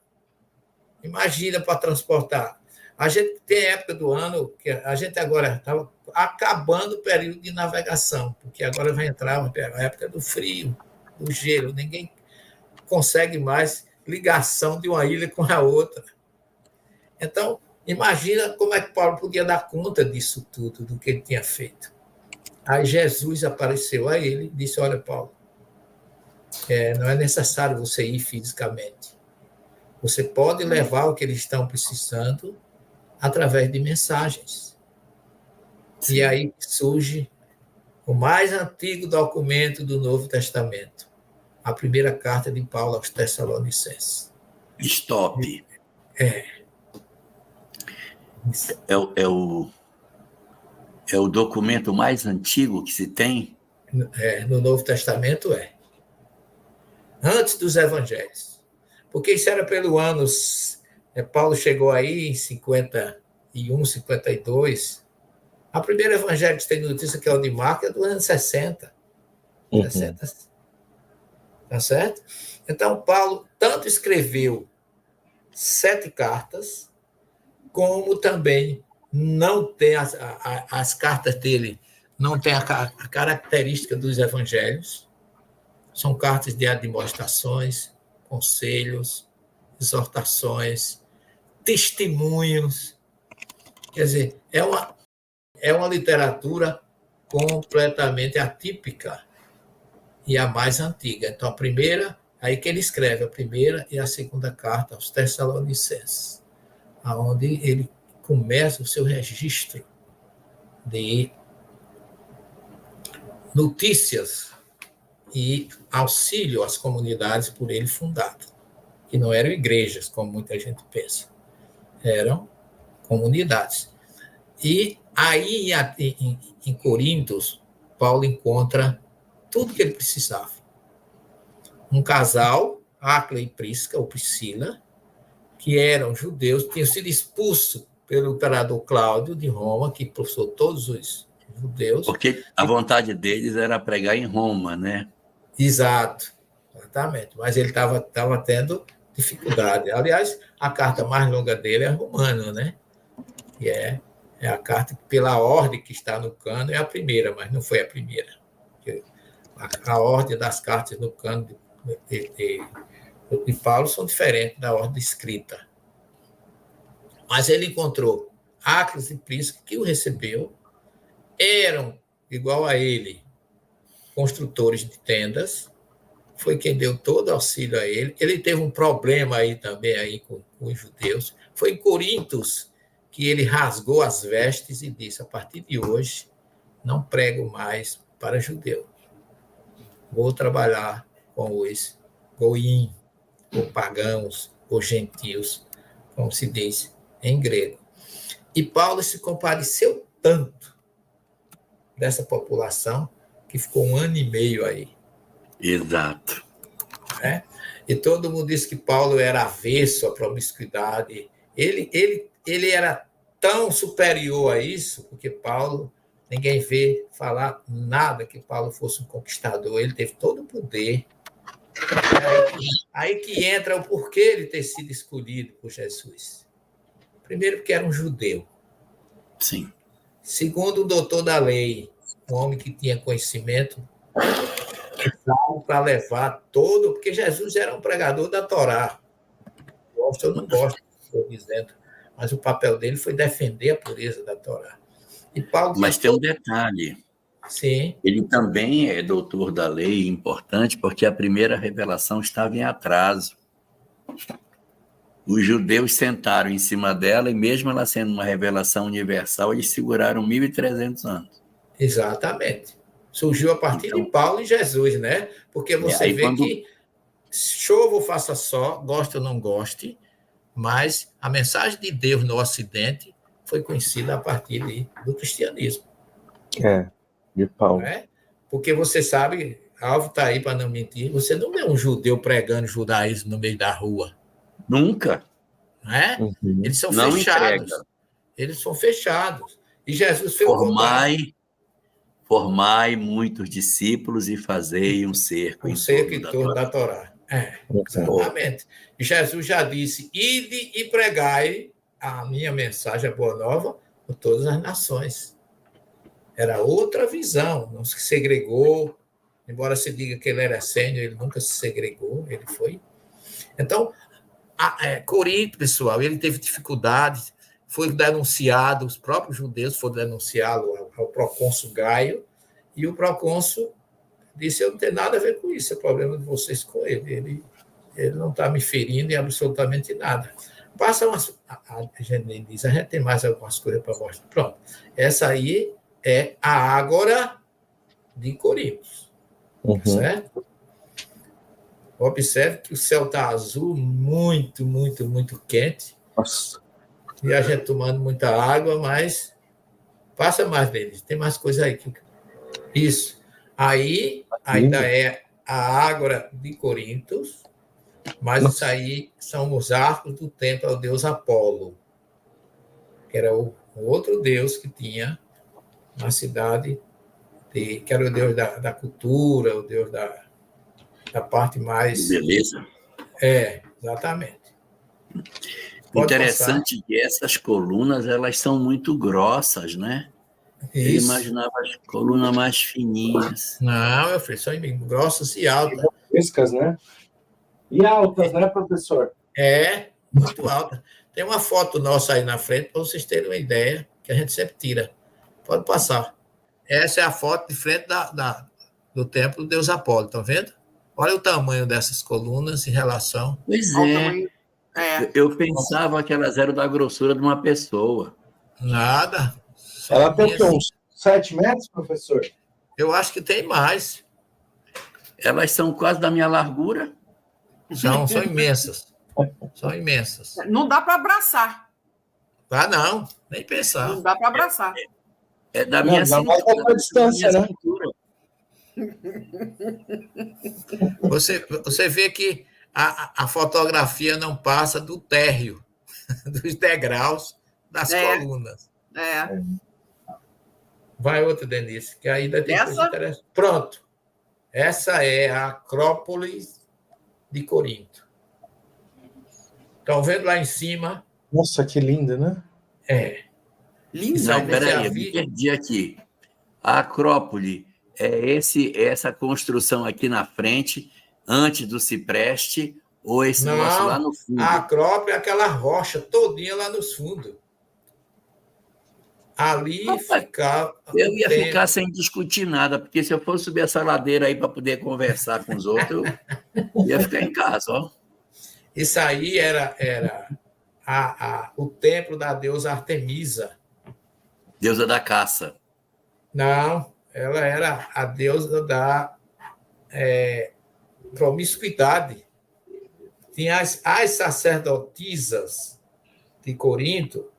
Imagina para transportar. A gente tem época do ano que a gente agora estava acabando o período de navegação, porque agora vai entrar a época do frio, do gelo. Ninguém consegue mais ligação de uma ilha com a outra. Então, imagina como é que Paulo podia dar conta disso tudo, do que ele tinha feito. Aí Jesus apareceu a ele e disse: olha, Paulo, não é necessário você ir fisicamente. Você pode levar o que eles estão precisando através de mensagens. Sim. E aí surge o mais antigo documento do Novo Testamento, a primeira carta de Paulo aos Tessalonicenses. Stop. É o documento mais antigo que se tem? No Novo Testamento antes dos evangelhos. Porque isso era pelo ano... Paulo chegou aí em 51, 52. A primeira evangelho que tem notícia, que é o de Marcos, é do ano 60. 60. Tá certo? Então, Paulo tanto escreveu 7 cartas, como também não tem as cartas dele, não tem a característica dos evangelhos. São cartas de admoestações, conselhos, exortações, testemunhos. Quer dizer, é uma literatura completamente atípica e a mais antiga. Então, a primeira, aí que ele escreve a primeira e a segunda carta aos Tessalonicenses, onde ele começa o seu registro de notícias e auxílio às comunidades por ele fundado, que não eram igrejas, como muita gente pensa, eram comunidades. E aí, em Corintos, Paulo encontra tudo que ele precisava. Um casal, Áquila e Prisca, ou Priscila, que eram judeus, tinham sido expulsos pelo imperador Cláudio de Roma, que expulsou todos os judeus. Porque a vontade deles era pregar em Roma, né? Exato, exatamente. Mas ele estava tendo dificuldade. Aliás, a carta mais longa dele é Romana, né? Que é a carta que, pela ordem que está no cano, é a primeira, mas não foi a primeira. A ordem das cartas no cano de Paulo são diferentes da ordem escrita. Mas ele encontrou Áquila e Prisca, que o recebeu, eram, igual a ele, construtores de tendas, foi quem deu todo auxílio a ele. Ele teve um problema aí também aí com os judeus. Foi em Corintos que ele rasgou as vestes e disse: a partir de hoje, não prego mais para judeu. Vou trabalhar com os goim, ou pagãos, ou gentios, como se diz em grego. E Paulo se compadeceu tanto dessa população que ficou 1 ano e meio aí. Exato. E todo mundo disse que Paulo era avesso à promiscuidade. Ele ele era tão superior a isso, porque Paulo, ninguém vê falar nada que Paulo fosse um conquistador, ele teve todo o poder. Aí que entra o porquê ele ter sido escolhido por Jesus. Primeiro, porque era um judeu. Sim. Segundo, um doutor da lei, um homem que tinha conhecimento para levar todo, porque Jesus era um pregador da Torá. Gosto ou não gosto, estou dizendo, mas o papel dele foi defender a pureza da Torá. E Paulo Mas tem um detalhe. Sim. Ele também é doutor da lei, importante, porque a primeira revelação estava em atraso. Os judeus sentaram em cima dela, e mesmo ela sendo uma revelação universal, eles seguraram 1.300 anos. Exatamente. Surgiu a partir de Paulo e Jesus, né? Porque você vê que chova ou faça só, goste ou não goste, mas a mensagem de Deus no Ocidente foi conhecida a partir do cristianismo. De Paulo. Não é? Porque você sabe, Alvo está aí para não mentir, você não vê um judeu pregando judaísmo no meio da rua. Nunca. Não é? Uhum. Eles são Não fechados. entrega. Eles são fechados. E Jesus fez o contrário. Formai muitos discípulos e fazei um cerco em torno da Torá. Exatamente. E Jesus já disse, ide e pregai a minha mensagem, a boa nova, por todas as nações. Era outra visão, não se segregou, embora se diga que ele era essênio, ele nunca se segregou, ele foi. Então, Corinto, pessoal, ele teve dificuldades, foi denunciado, os próprios judeus foram denunciá-lo ao procônsul Gaio, e o procônsul disse, eu não tenho nada a ver com isso, é problema de vocês com ele não está me ferindo em absolutamente nada. Passa a gente diz, a gente tem mais algumas coisas para mostrar. Pronto, essa aí é a Ágora de Corinto, certo? Observe que o céu está azul, muito, muito, muito quente. Nossa. E a gente tomando muita água, mas passa mais deles. Tem mais coisa aí. Isso. Aí ainda é a Ágora de Corinto, mas isso aí são os arcos do templo ao deus Apolo, que era o outro deus que tinha na cidade, que era o deus da cultura, o deus da parte mais... Beleza. Exatamente. Interessante que essas colunas, elas são muito grossas, né? Isso. Eu imaginava as colunas mais fininhas. Não, meu filho, são grossas e altas. Frescas, né? E altas, né, professor? Muito alta. Tem uma foto nossa aí na frente, para vocês terem uma ideia, que a gente sempre tira. Pode passar. Essa é a foto de frente do templo do deus Apolo, estão vendo? Olha o tamanho dessas colunas em relação... Pois é. Eu pensava que elas eram da grossura de uma pessoa. Nada. Ela tem uns 7 metros, professor? Eu acho que tem mais. Elas são quase da minha largura. São imensas. São imensas. Não dá para abraçar. Não, nem pensar. Não dá para abraçar. É da minha cintura. Da distância, né? Você vê que a fotografia não passa do térreo, dos degraus das colunas. Vai outra, Denise, que ainda tem coisa interessante. Pronto. Essa é a Acrópolis de Corinto. Estão vendo lá em cima? Nossa, que linda, né? Linda. Não, peraí, eu me perdi aqui. A Acrópole é essa construção aqui na frente, antes do cipreste, ou esse negócio lá no fundo? A Acrópole é aquela rocha todinha lá nos fundos. Ali ficava... Eu ia ficar sem discutir nada, porque se eu fosse subir essa ladeira aí para poder conversar com os outros, eu ia ficar em casa, ó. Isso aí era o templo da deusa Artemisa. Deusa da caça. Não, ela era a deusa da promiscuidade. Tinha as sacerdotisas de Corinto,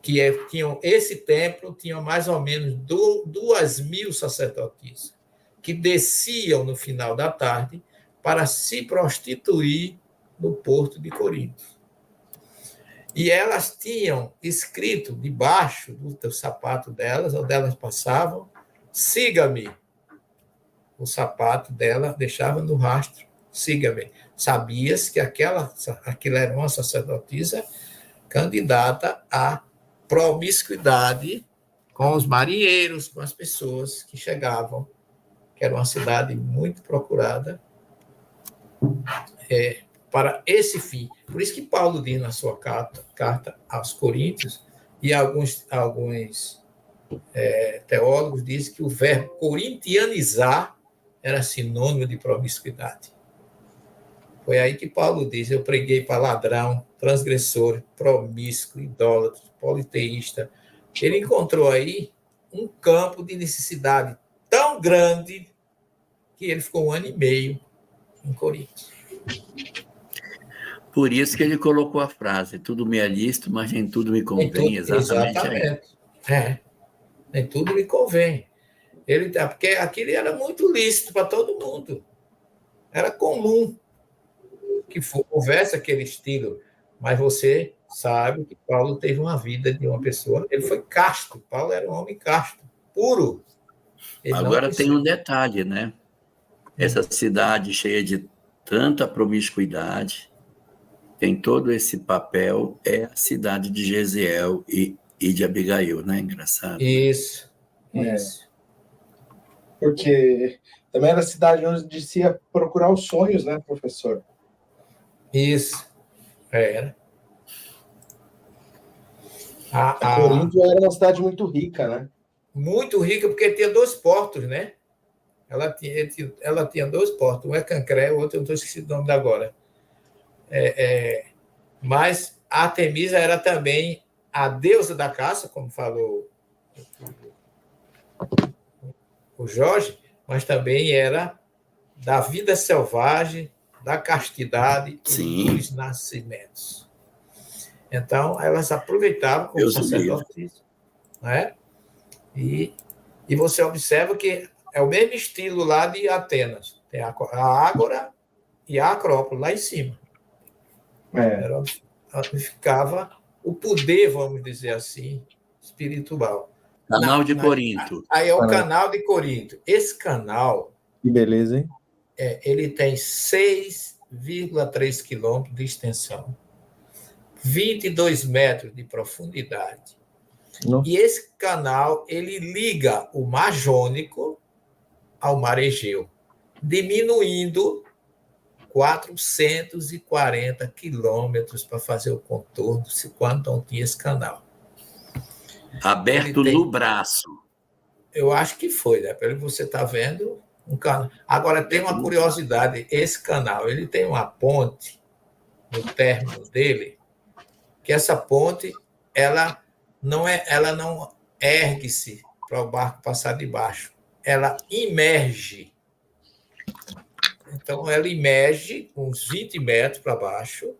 que tinham esse templo, tinham mais ou menos 2.000 sacerdotisas, que desciam no final da tarde para se prostituir no porto de Corinto. E elas tinham escrito debaixo do sapato delas, onde elas passavam, siga-me. O sapato dela deixava no rastro, siga-me. Sabias que aquilo era uma sacerdotisa candidata à promiscuidade com os marinheiros, com as pessoas que chegavam, que era uma cidade muito procurada para esse fim. Por isso que Paulo diz na sua carta aos Coríntios, e alguns teólogos dizem que o verbo corintianizar era sinônimo de promiscuidade. Foi aí que Paulo diz: eu preguei para ladrão, transgressor, promíscuo, idólatra, politeísta. Ele encontrou aí um campo de necessidade tão grande que ele ficou 1 ano e meio em Corinto. Por isso que ele colocou a frase: tudo me é lícito, mas nem tudo me convém. Exatamente. Nem tudo me convém. Porque aquilo era muito lícito para todo mundo. Era comum que houvesse aquele estilo, mas você sabe que Paulo teve uma vida de uma pessoa, ele foi casto, Paulo era um homem casto, puro. Agora tem um detalhe, né? Essa cidade cheia de tanta promiscuidade, tem todo esse papel, é a cidade de Jezreel e de Abigail, né? Engraçado. Isso. Porque também era a cidade onde se ia procurar os sonhos, né, professor? Isso. Era. Corinto era uma cidade muito rica, né? Muito rica, porque tinha 2 portos, né? Ela tinha 2 portos. Um é Cancré, o outro eu não estou esquecido o nome agora. Mas a Artemisa era também a deusa da caça, como falou o Jorge, mas também era da vida selvagem, da castidade e dos nascimentos. Então, elas aproveitavam como sacerdotes, né? E você observa que é o mesmo estilo lá de Atenas. Tem a Ágora e a Acrópole lá em cima. Era onde ficava o poder, vamos dizer assim, espiritual. Canal de Corinto. Aí é o canal de Corinto. Esse canal... Que beleza, hein? Ele tem 6,3 quilômetros de extensão, 22 metros de profundidade. Nossa. E esse canal, ele liga o Mar Jônico ao Mar Egeu, diminuindo 440 quilômetros para fazer o contorno, quando não tinha esse canal. Aberto no braço. Eu acho que foi, né? Pelo que você está vendo, um canal. Agora, tem uma curiosidade. Esse canal, ele tem uma ponte no término dele, que essa ponte, ela não ergue-se para o barco passar debaixo. Ela imerge. Então, ela imerge uns 20 metros para baixo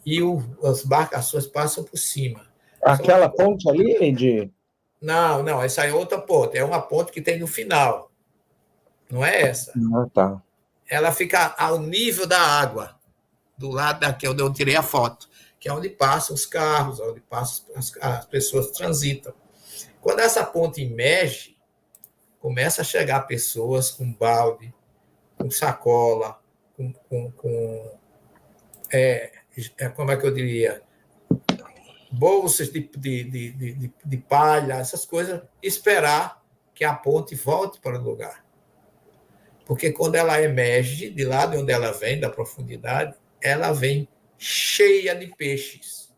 e as embarcações passam por cima. Aquela ponte ali, de... Não, essa é outra ponte. É uma ponte que tem no final. Não é essa. Ah, tá. Ela fica ao nível da água, do lado daqui onde eu tirei a foto, que é onde passam os carros, onde passam as pessoas transitam. Quando essa ponte emerge, começa a chegar pessoas com balde, com sacola, como é que eu diria? Bolsas de palha, essas coisas, esperar que a ponte volte para o lugar. Porque quando ela emerge, de lá de onde ela vem, da profundidade, ela vem cheia de peixes.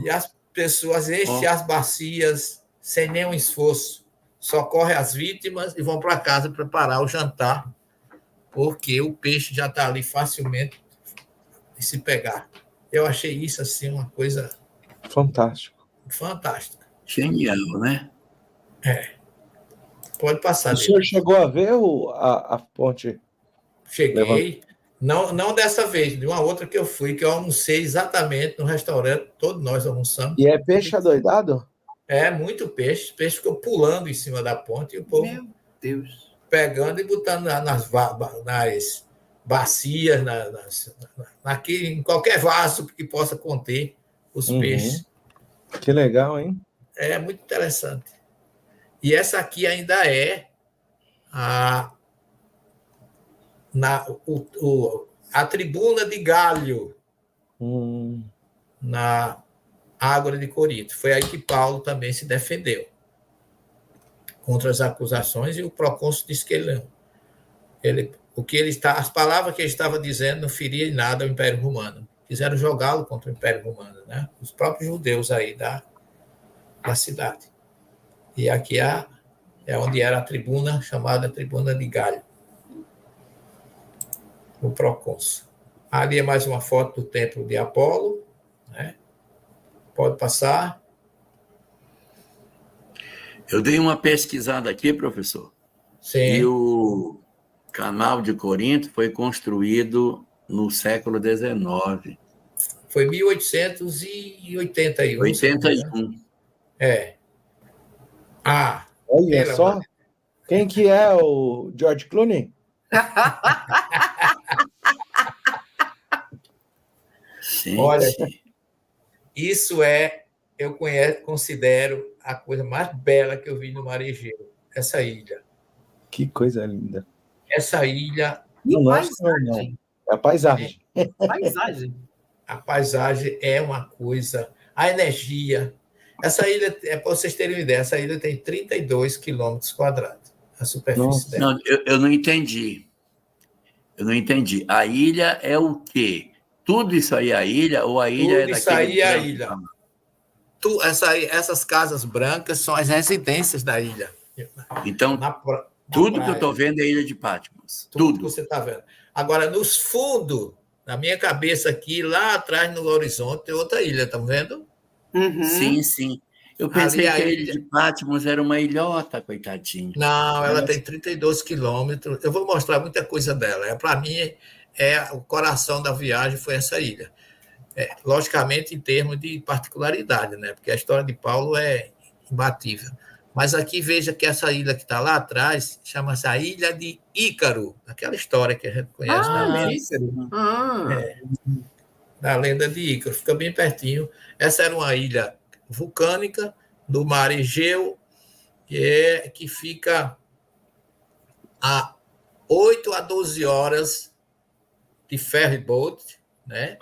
E as pessoas enchem as bacias sem nenhum esforço. Socorrem as vítimas e vão para casa preparar o jantar, porque o peixe já está ali facilmente de se pegar. Eu achei isso assim uma coisa... Fantástico. Fantástica. Genial, né? Pode passar. O senhor chegou a ver a ponte? Cheguei. Não dessa vez, de uma outra que eu fui, que eu almocei exatamente no restaurante, todos nós almoçamos. E é peixe adoidado? Muito peixe. O peixe ficou pulando em cima da ponte e o povo Meu Deus. Pegando e botando nas bacias, em qualquer vaso que possa conter os peixes. Que legal, hein? É muito interessante. E essa aqui ainda é a tribuna de Gálio, na Ágora de Corinto. Foi aí que Paulo também se defendeu contra as acusações, e o procônsul disse que ele as palavras que ele estava dizendo não feria em nada ao Império Romano. Quiseram jogá-lo contra o Império Romano, né? Os próprios judeus aí da cidade. E aqui é onde era a tribuna, chamada Tribuna de Gálio, o procônsul. Ali é mais uma foto do templo de Apolo, né? Pode passar. Eu dei uma pesquisada aqui, professor. Sim. E o canal de Corinto foi construído no século XIX. Foi 1881. 81. É. Olha só. Quem que é o George Clooney? Gente. Olha, isso eu considero a coisa mais bela que eu vi no Mar Egeu, essa ilha. Que coisa linda. Essa ilha... E paisagem. É a paisagem. Paisagem. A paisagem é uma coisa... A energia... Essa ilha, para vocês terem uma ideia, essa ilha tem 32 quilômetros quadrados, a superfície dela. Não, eu não entendi. Eu não entendi. A ilha é o quê? Tudo isso aí é a ilha? Ou a ilha Tudo é isso aí é a branco? ilha. Essas casas brancas são as residências da ilha. Então, tudo que eu estou vendo é a ilha de Patmos. Tudo que você está vendo. Agora, nos fundos, na minha cabeça aqui, lá atrás no horizonte, tem outra ilha, estão vendo? Sim, sim. Eu pensei que a ilha de Patmos era uma ilhota, coitadinha. Não, ela tem 32 quilômetros. Eu vou mostrar muita coisa dela. Para mim, o coração da viagem foi essa ilha. Logicamente, em termos de particularidade, né? Porque a história de Paulo é imbatível. Mas aqui veja que essa ilha que está lá atrás chama-se a Ilha de Ícaro, aquela história que a gente conhece da lenda de Ícaro. Fica bem pertinho. Essa era uma ilha vulcânica do Mar Egeu, que fica a 8 a 12 horas de ferryboat, né,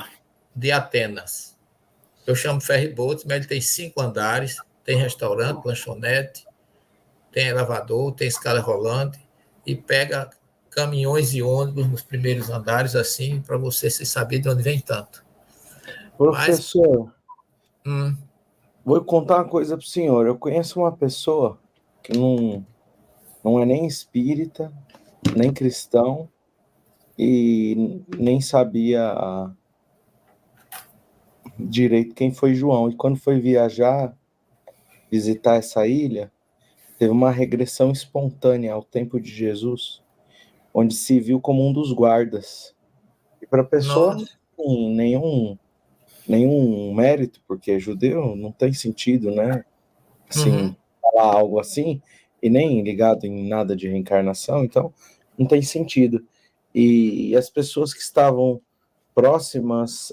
de Atenas. Eu chamo ferryboat, mas ele tem 5 andares, tem restaurante, lanchonete, tem elevador, tem escada rolante, e pega caminhões e ônibus nos primeiros andares, assim, para você se saber de onde vem tanto. Professor, vou contar uma coisa para o senhor. Eu conheço uma pessoa que não é nem espírita, nem cristão, e nem sabia direito quem foi João. E quando foi viajar, visitar essa ilha, teve uma regressão espontânea ao tempo de Jesus, onde se viu como um dos guardas. E para a pessoa, nenhum mérito, porque é judeu, não tem sentido, né? Assim, falar algo assim, e nem ligado em nada de reencarnação, então não tem sentido. E as pessoas que estavam próximas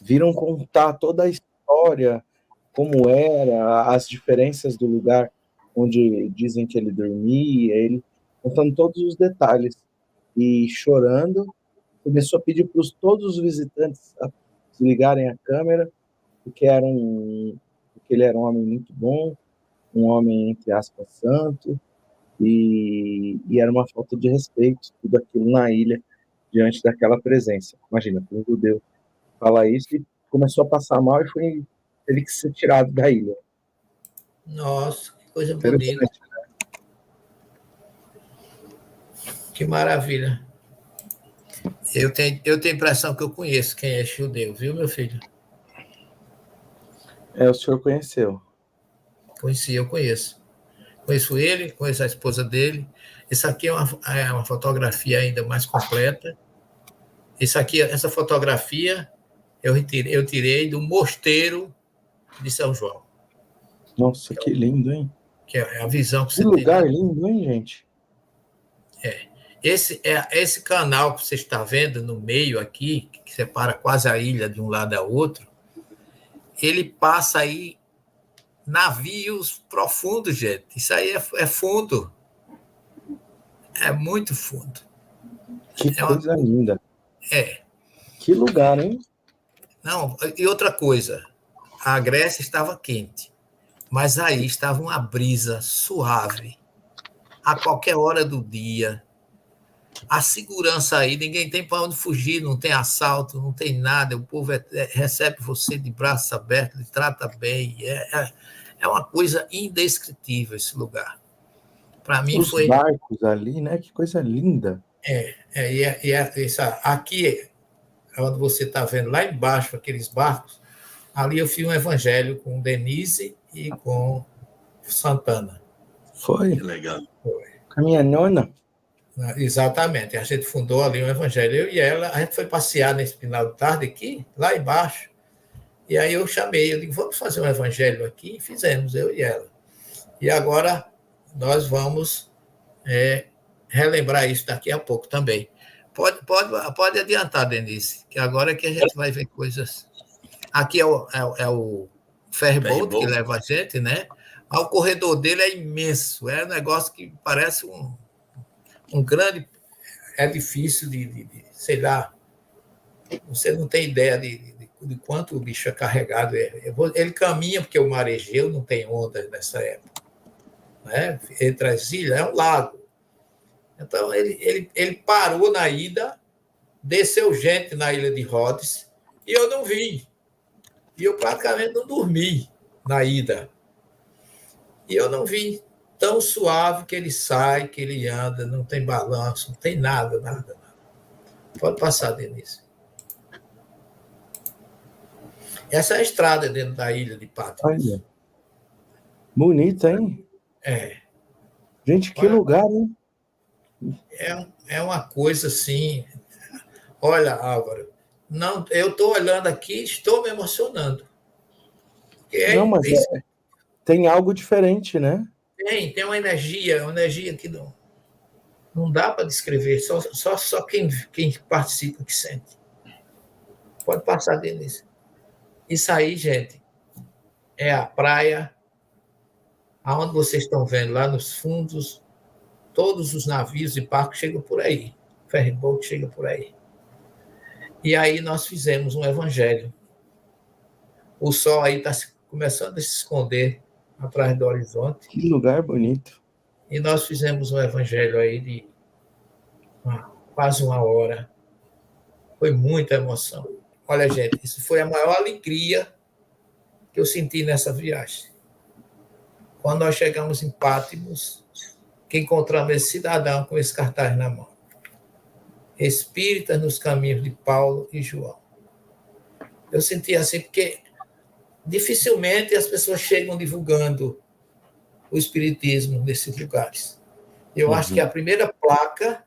viram contar toda a história, como era, as diferenças do lugar onde dizem que ele dormia, ele contando todos os detalhes. E chorando, começou a pedir para todos os visitantes ligarem a câmera, porque ele era um homem muito bom, um homem, entre aspas, santo, e era uma falta de respeito, tudo aquilo na ilha, diante daquela presença. Imagina, um judeu falar isso e começou a passar mal e teve que ser tirado da ilha. Nossa, que coisa bonita. Que maravilha. Eu tenho a impressão que eu conheço quem é judeu, viu, meu filho? O senhor conheceu? Eu conheço. Conheço ele, conheço a esposa dele. Essa aqui é uma fotografia ainda mais completa. Essa fotografia eu tirei do mosteiro de São João. Nossa, que lindo, hein? Que é a visão que você tem. Que lugar tem. Lindo, hein, gente? Esse canal que você está vendo no meio aqui, que separa quase a ilha de um lado ao outro, ele passa aí navios profundos, gente. Isso aí é fundo. É muito fundo. Que coisa linda. É. Que lugar, hein? Não, e outra coisa, a Grécia estava quente, mas aí estava uma brisa suave, a qualquer hora do dia. A segurança aí, ninguém tem para onde fugir, não tem assalto, não tem nada, o povo recebe você de braços abertos, lhe trata bem. É uma coisa indescritível esse lugar. Para mim Os foi. barcos ali, né? Que coisa linda. Aqui, onde você está vendo, lá embaixo, aqueles barcos, ali eu fiz um evangelho com Denise e com Santana. Foi. Que legal. Foi. Com a minha nona. Exatamente. A gente fundou ali um evangelho, eu e ela. A gente foi passear nesse final de tarde aqui, lá embaixo. E aí eu chamei, eu digo, vamos fazer um evangelho aqui? E fizemos, eu e ela. E agora nós vamos relembrar isso daqui a pouco também. Pode adiantar, Denise, que agora é que a gente vai ver coisas. Aqui é o ferryboat que leva a gente, né? O corredor dele é imenso, é um negócio que parece um grande edifício sei lá, você não tem ideia de quanto o bicho é carregado. Ele caminha, porque o mar Egeu não tem onda nessa época. Né? Entre as ilhas é um lago. Então, ele parou na ida, desceu gente na ilha de Rhodes, e eu não vi. E eu praticamente não dormi na ida. E eu não vi tão suave que ele sai, que ele anda, não tem balanço, não tem nada. Pode passar, Denise. Essa é a estrada dentro da ilha de Patmos. Olha. Bonita, hein? Gente, que lugar, hein? É uma coisa assim. Olha, Álvaro, não, eu estou olhando aqui, estou me emocionando. Não, mas tem algo diferente, né? Tem uma energia que não dá para descrever, só quem participa que sente. Pode passar, Denise. Isso aí, gente, é a praia, aonde vocês estão vendo, lá nos fundos, todos os navios e barcos chegam por aí. O ferryboat chega por aí. E aí nós fizemos um evangelho. O sol aí está começando a se esconder atrás do horizonte. Que lugar bonito. E nós fizemos um evangelho aí de quase 1 hora. Foi muita emoção. Olha, gente, isso foi a maior alegria que eu senti nessa viagem. Quando nós chegamos em Patmos, que encontramos esse cidadão com esse cartaz na mão. Espíritas nos caminhos de Paulo e João. Eu senti assim, porque dificilmente as pessoas chegam divulgando o espiritismo nesses lugares. Eu acho que é a primeira placa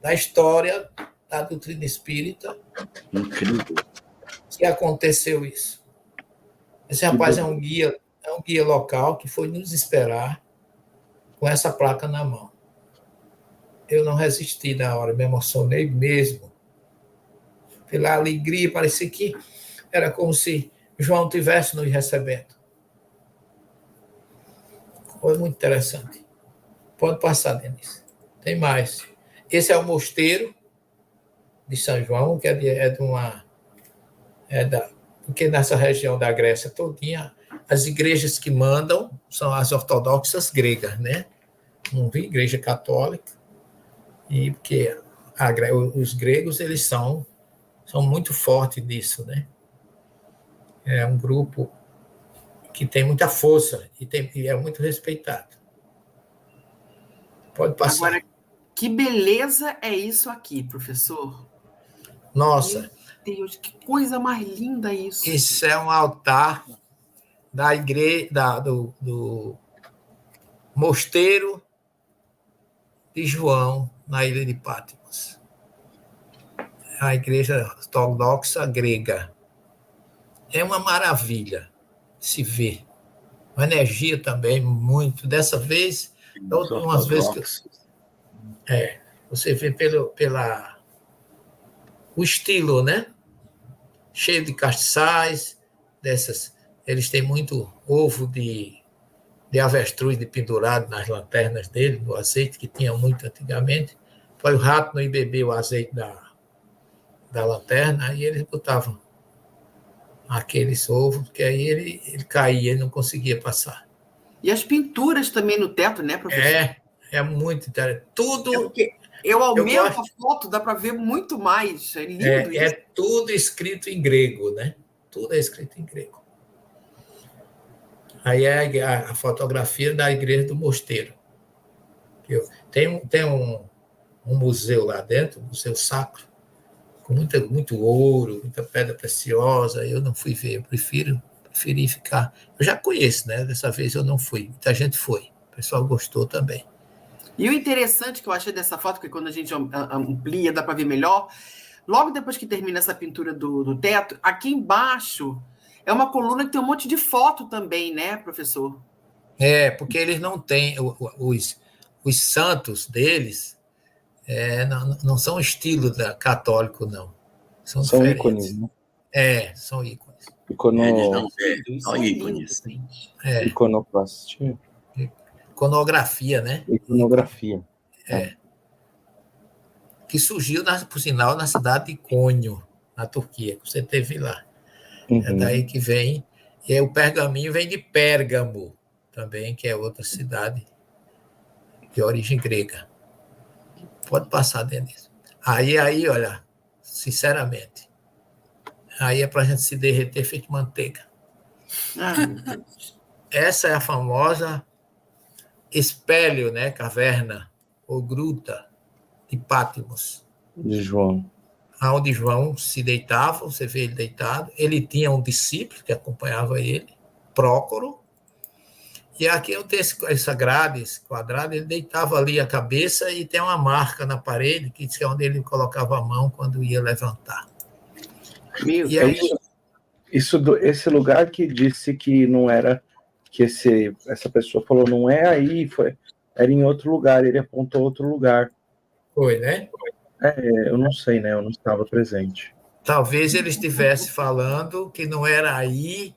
da história da doutrina espírita. Incrível. Que aconteceu isso. Esse rapaz é um guia local que foi nos esperar com essa placa na mão. Eu não resisti na hora, me emocionei mesmo. Pela alegria, parecia que era como se João estivesse nos recebendo. Foi muito interessante. Pode passar, Denise. Tem mais. Esse é o mosteiro de São João, que porque nessa região da Grécia todinha, as igrejas que mandam são as ortodoxas gregas, né? Não vi igreja católica, e porque os gregos eles são muito fortes nisso, né? É um grupo que tem muita força e é muito respeitado. Pode passar. Agora, que beleza é isso aqui, professor? Nossa. Meu Deus, que coisa mais linda isso. Isso é um altar da igreja, do mosteiro de João, na ilha de Patmos. A igreja ortodoxa grega. É uma maravilha se ver. Uma energia também muito. Dessa vez, umas vezes que você vê o estilo, né? Cheio de castiçais, dessas. Eles têm muito ovo de avestruz de pendurado nas lanternas dele, no azeite, que tinha muito antigamente. Para o rato não ir beber o azeite da lanterna, aí eles botavam aqueles ovos, que aí ele caía, ele não conseguia passar. E as pinturas também no teto, né, professor? É muito interessante. Tudo. Porque eu aumento a foto, dá para ver muito mais. É lindo isso. É tudo escrito em grego, né? Tudo é escrito em grego. Aí é a fotografia da igreja do mosteiro. Tem um museu lá dentro, um museu sacro, com muito ouro, muita pedra preciosa. Eu não fui ver, eu preferi ficar. Eu já conheço, né? Dessa vez eu não fui, muita gente foi. O pessoal gostou também. E o interessante que eu achei dessa foto, que quando a gente amplia, dá para ver melhor, logo depois que termina essa pintura do teto, aqui embaixo é uma coluna que tem um monte de foto também, né, professor? Porque eles não têm, os santos deles não são estilo católico, não. São ícones, né? São ícones. Ícones. Iconoplastia. Iconografia, né? Iconografia. Que surgiu, por sinal, na cidade de Cônio, na Turquia, que você teve lá. Uhum. É daí que vem. E aí o pergaminho vem de Pérgamo, também, que é outra cidade de origem grega. Pode passar dentro disso. Aí, olha, sinceramente, aí é para a gente se derreter feito manteiga. Essa é a famosa espelho, né, caverna ou gruta de Patmos. De João. Onde João se deitava, você vê ele deitado. Ele tinha um discípulo que acompanhava ele, Prócoro. E aqui eu tenho essa grade, esse quadrado, ele deitava ali a cabeça e tem uma marca na parede, que é onde ele colocava a mão quando ia levantar. E aí, esse lugar que disse que não era, que essa pessoa falou, não é aí, era em outro lugar, ele apontou outro lugar. Foi, né? Eu não sei, né? Eu não estava presente. Talvez ele estivesse falando que não era aí,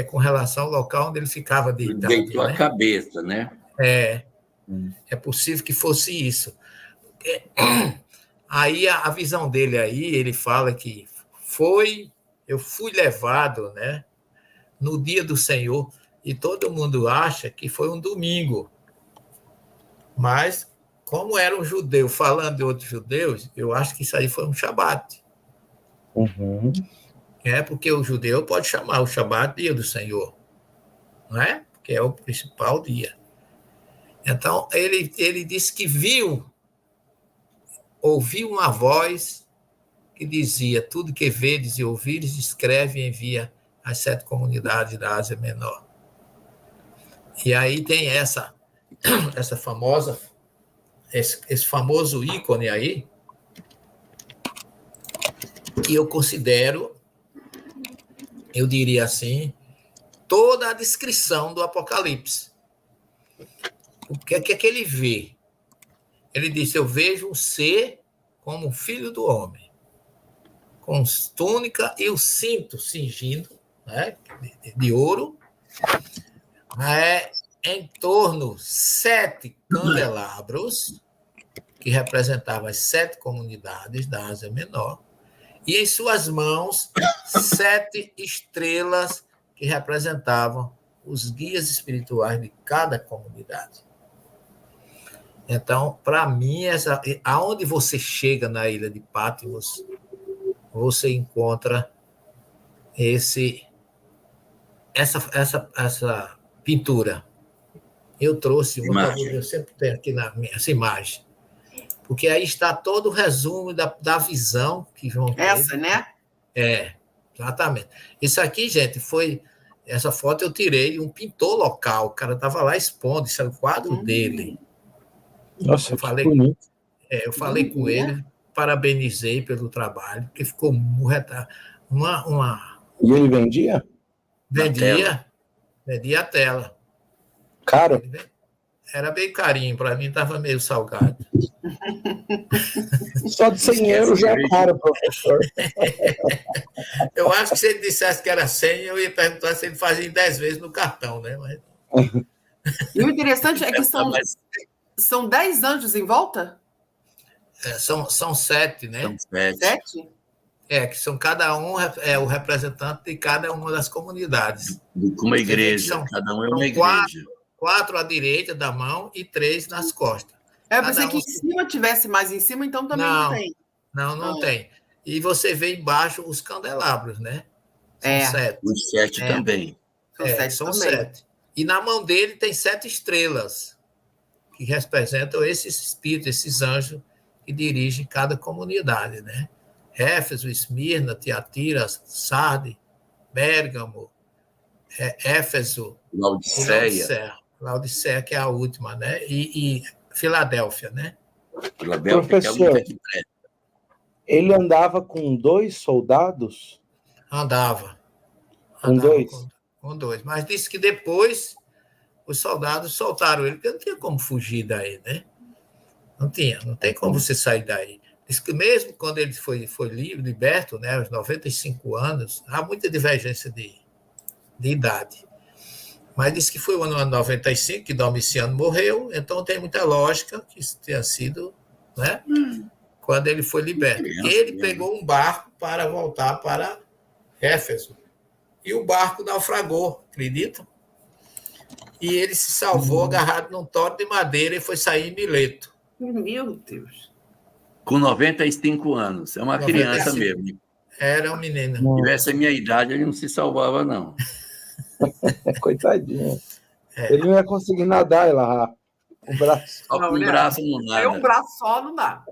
com relação ao local onde ele ficava deitado. Deitou, né? A cabeça, né? É possível que fosse isso. Aí a visão dele aí, ele fala que eu fui levado, né, no dia do Senhor, e todo mundo acha que foi um domingo. Mas, como era um judeu falando de outros judeus, eu acho que isso aí foi um Shabat. Uhum. Porque o judeu pode chamar o Shabat dia do Senhor, não é? Porque é o principal dia. Então, ele disse que ouviu uma voz que dizia: tudo que vedes e ouvires, escreve e envia às 7 comunidades da Ásia Menor. E aí tem essa famosa, esse famoso ícone aí, que eu considero, eu diria assim, toda a descrição do Apocalipse. O que é que ele vê? Ele disse: eu vejo um ser como o filho do homem, com túnica e o cinto cingindo, né, de ouro, em torno 7 candelabros, que representavam as 7 comunidades da Ásia Menor, e em suas mãos 7 estrelas que representavam os guias espirituais de cada comunidade. Então, para mim, aonde você chega na ilha de Patmos, você encontra essa pintura. Eu trouxe uma, eu sempre tenho aqui essa imagem, porque aí está todo o resumo da visão que João teve. Essa, né? Exatamente. Isso aqui, gente, essa foto eu tirei de um pintor local, o cara estava lá expondo, isso é o quadro dele. Nossa, que bonito. Eu falei com ele, parabenizei pelo trabalho, porque ficou E ele vendia? Vendia a tela. Caro? Era bem carinho, para mim estava meio salgado. Só de 100 euros já é caro, professor. Eu acho que se ele dissesse que era 100, eu ia perguntar se ele fazia em 10 vezes no cartão, né? Mas... E o interessante é que são 10 anjos em volta? São 7, né? São 7. 7? Que são cada um é o representante de cada uma das comunidades. Como a igreja, cada um é uma igreja. 4 à direita da mão e 3 nas costas. Eu pensei que em cima tivesse mais em cima, então também não tem. Não tem. E você vê embaixo os candelabros, né? São 7. Os 7 também. São 7. E na mão dele tem 7 estrelas, que representam esses espíritos, esses anjos que dirigem cada comunidade, né? Éfeso, Esmirna, Tiatira, Sardes, Pérgamo, Éfeso, Laodiceia, que é a última, né? E Filadélfia, né? Filadélfia, professor, que é ele andava com 2 soldados? Andava com 2? Com 2. Mas disse que depois os soldados soltaram ele, porque não tinha como fugir daí, né? Não tem como você sair daí. Diz que mesmo quando ele foi liberto, né, aos 95 anos, há muita divergência de idade. Mas disse que foi o ano 95 que Domiciano morreu, então tem muita lógica que isso tenha sido, né, quando ele foi liberto. Ele pegou um barco para voltar para Éfeso. E o barco naufragou, acreditam? E ele se salvou agarrado num toro de madeira e foi sair em Mileto. Meu Deus. Com 95 anos. É uma criança mesmo. Era um menino. Se tivesse a minha idade, ele não se salvava, não. Coitadinho. Ele não ia conseguir nadar lá. O braço. Só com o braço não nada. Um braço só não dá.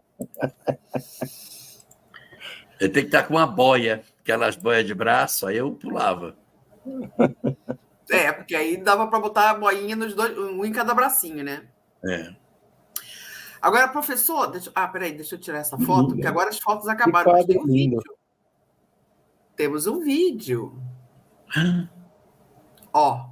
Ele tem que estar com uma boia, aquelas boias de braço, aí eu pulava. Porque aí dava para botar a boinha nos dois, um em cada bracinho, né? Agora, professor, peraí, deixa eu tirar essa foto, porque agora as fotos acabaram. Mas tem um vídeo. Temos um vídeo. Ó.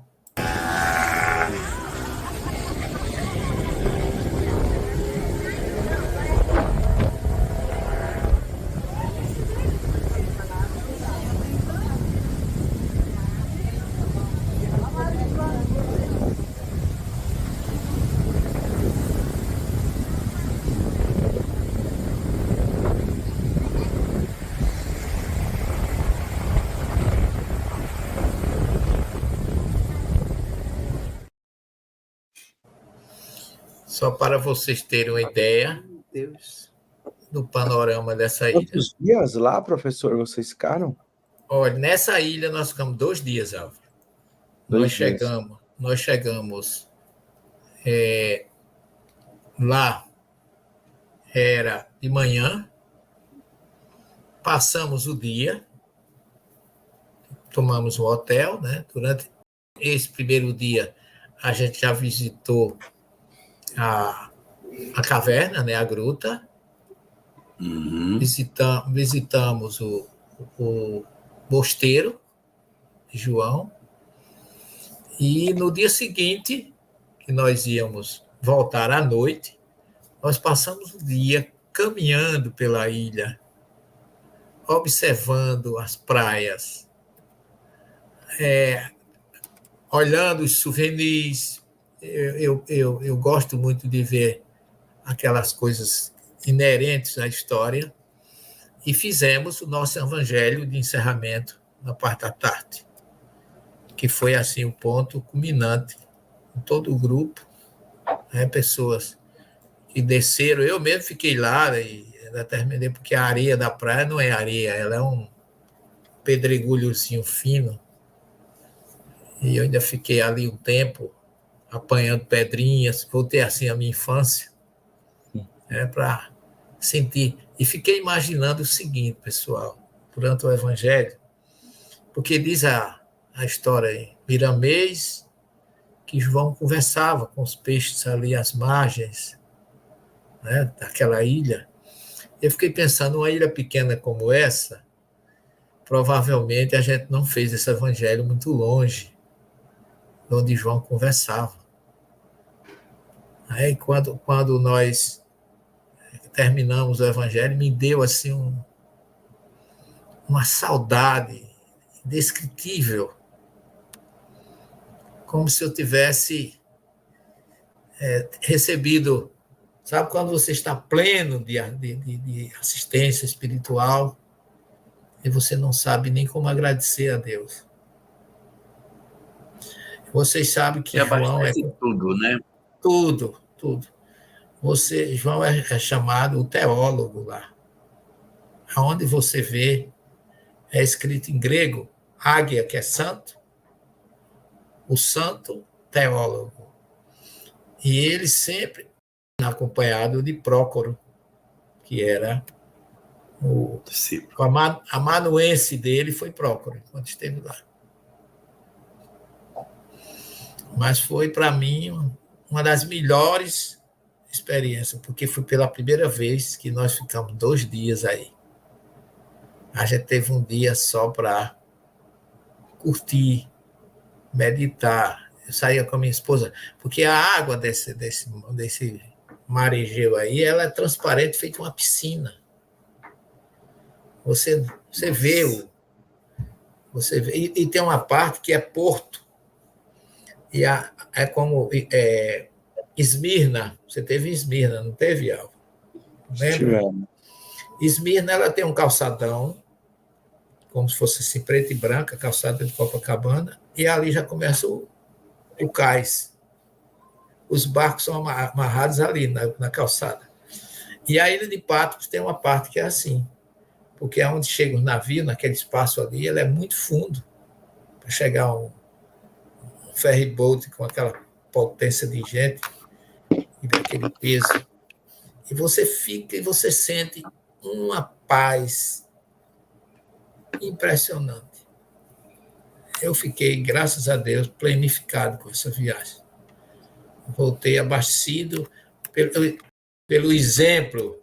Só para vocês terem uma ideia do panorama dessa ilha. Quantos dias lá, professor, vocês ficaram? Olha, nessa ilha nós ficamos 2 dias, Álvaro. Nós chegamos lá, era de manhã, passamos o dia, tomamos um hotel, né? Durante esse primeiro dia, a gente já visitou a caverna, né, a gruta. Visitamos o mosteiro de João. E no dia seguinte, que nós íamos voltar à noite, nós passamos o dia caminhando pela ilha, observando as praias, olhando os souvenirs. Eu gosto muito de ver aquelas coisas inerentes à história, e fizemos o nosso evangelho de encerramento na parte da tarde, que foi assim o ponto culminante com todo o grupo, né, pessoas que desceram. Eu mesmo fiquei lá e terminei, porque a areia da praia não é areia, ela é um pedregulhozinho fino, e eu ainda fiquei ali um tempo apanhando pedrinhas, voltei assim à minha infância, para sentir. E fiquei imaginando o seguinte, pessoal, durante o Evangelho, porque diz a história em Miramês que João conversava com os peixes ali às margens, né, daquela ilha. Eu fiquei pensando, uma ilha pequena como essa, provavelmente a gente não fez esse Evangelho muito longe de onde João conversava. Aí, quando nós terminamos o Evangelho, me deu assim uma saudade indescritível, como se eu tivesse recebido, sabe, quando você está pleno de assistência espiritual e você não sabe nem como agradecer a Deus. Vocês sabem que João é tudo, né? Tudo. João é chamado o teólogo lá. Aonde você vê, é escrito em grego, águia, que é santo, o santo teólogo. E ele sempre acompanhado de Prócoro, que era o amanuense dele, foi Prócoro, quando esteve lá. Mas foi, para mim, uma das melhores experiências, porque foi pela primeira vez que nós ficamos 2 dias aí. A gente teve um dia só para curtir, meditar. Eu saía com a minha esposa, porque a água desse mar Egeu aí, ela é transparente, feita uma piscina. Você vê e tem uma parte que é porto. E é como Esmirna. Você teve Esmirna, não teve, Alvo? Lembra? Esmirna, ela tem um calçadão, como se fosse assim, preto e branco, calçada de Copacabana, e ali já começa o cais. Os barcos são amarrados ali na calçada. E a Ilha de Patmos tem uma parte que é assim, porque é onde chega o navio, naquele espaço ali, ele é muito fundo para chegar um ferry boat com aquela potência de gente e daquele peso. E você fica e você sente uma paz impressionante. Eu fiquei, graças a Deus, planificado com essa viagem. Voltei abastecido pelo exemplo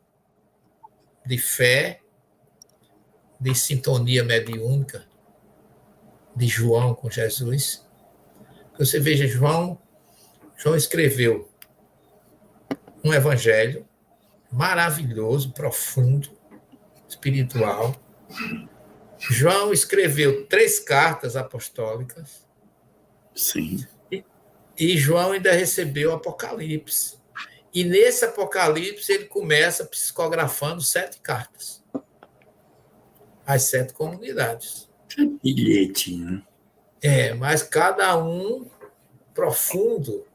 de fé, de sintonia mediúnica de João com Jesus. Você veja, João escreveu um evangelho maravilhoso, profundo, espiritual. João escreveu 3 cartas apostólicas. Sim. E João ainda recebeu o Apocalipse. E nesse Apocalipse ele começa psicografando 7 cartas. As 7 comunidades. Bilhete, né? Mas cada um profundo.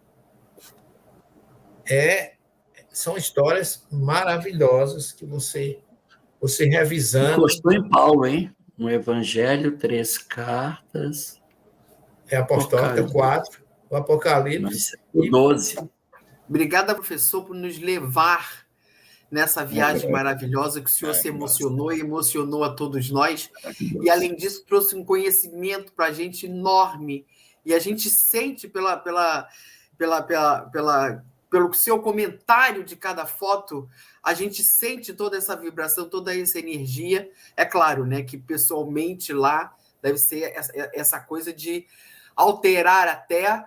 São histórias maravilhosas que você revisando. Encostou em Paulo, hein? Um evangelho, 3 cartas. Apostólica, 4. O Apocalipse. O 12. Obrigada, professor, por nos levar nessa viagem maravilhosa que o senhor se emocionou e emocionou a todos nós. E, além disso, trouxe um conhecimento para a gente enorme. E a gente sente pelo seu comentário de cada foto, a gente sente toda essa vibração, toda essa energia. É claro, né, que pessoalmente lá deve ser essa coisa de alterar até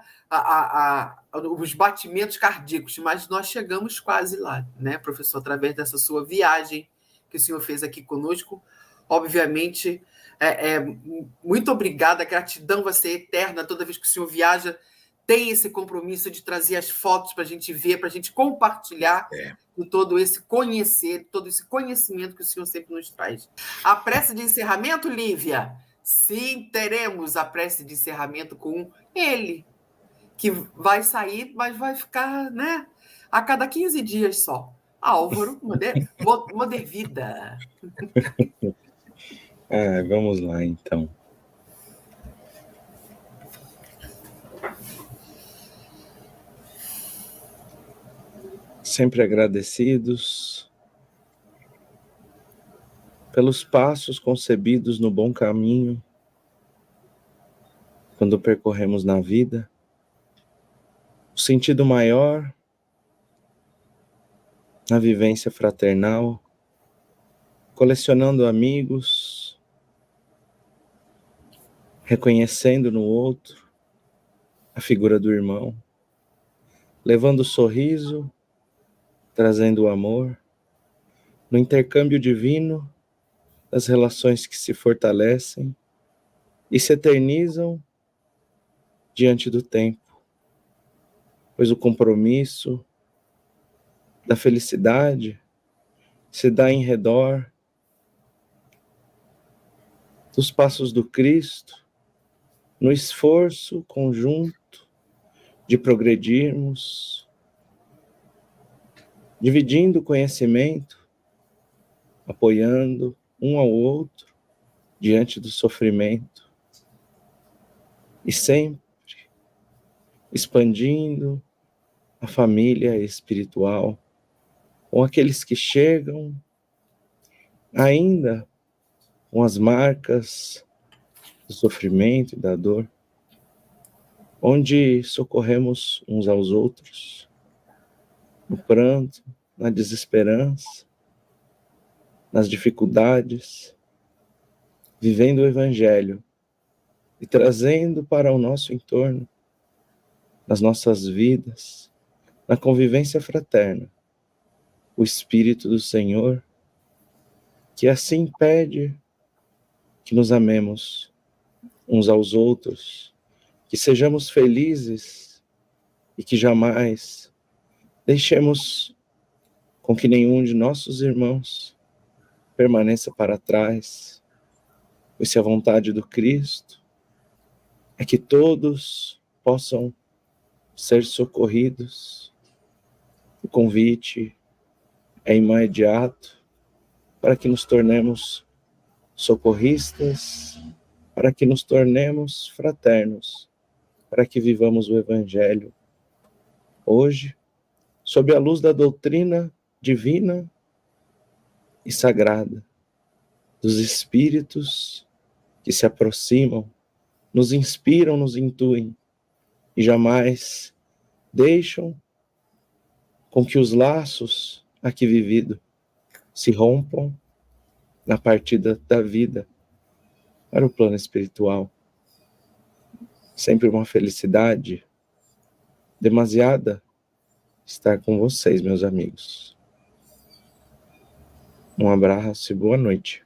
os batimentos cardíacos, mas nós chegamos quase lá, né, professor, através dessa sua viagem que o senhor fez aqui conosco. Obviamente, muito obrigada, a gratidão vai ser eterna toda vez que o senhor viaja, tem esse compromisso de trazer as fotos para a gente ver, para a gente compartilhar com todo esse conhecimento que o senhor sempre nos traz. A prece de encerramento, Lívia? Sim, teremos a prece de encerramento com ele, que vai sair, mas vai ficar, né, a cada 15 dias só. Álvaro, Modervida. Vamos lá, então. Sempre agradecidos pelos passos concebidos no bom caminho quando percorremos na vida, o sentido maior na vivência fraternal, colecionando amigos, reconhecendo no outro a figura do irmão, levando o sorriso, trazendo o amor, no intercâmbio divino das relações que se fortalecem e se eternizam diante do tempo, pois o compromisso da felicidade se dá em redor dos passos do Cristo, no esforço conjunto de progredirmos, dividindo o conhecimento, apoiando um ao outro diante do sofrimento e sempre expandindo a família espiritual com aqueles que chegam ainda com as marcas do sofrimento e da dor, onde socorremos uns aos outros, no pranto, na desesperança, nas dificuldades, vivendo o Evangelho e trazendo para o nosso entorno, nas nossas vidas, na convivência fraterna, o Espírito do Senhor, que assim pede que nos amemos uns aos outros, que sejamos felizes e que jamais deixemos com que nenhum de nossos irmãos permaneça para trás, pois se a vontade do Cristo é que todos possam ser socorridos. O convite é imediato para que nos tornemos socorristas, para que nos tornemos fraternos, para que vivamos o Evangelho hoje, sob a luz da doutrina divina e sagrada, dos Espíritos que se aproximam, nos inspiram, nos intuem e jamais deixam com que os laços aqui vividos se rompam na partida da vida para o plano espiritual. Sempre uma felicidade demasiada estar com vocês, meus amigos. Um abraço e boa noite.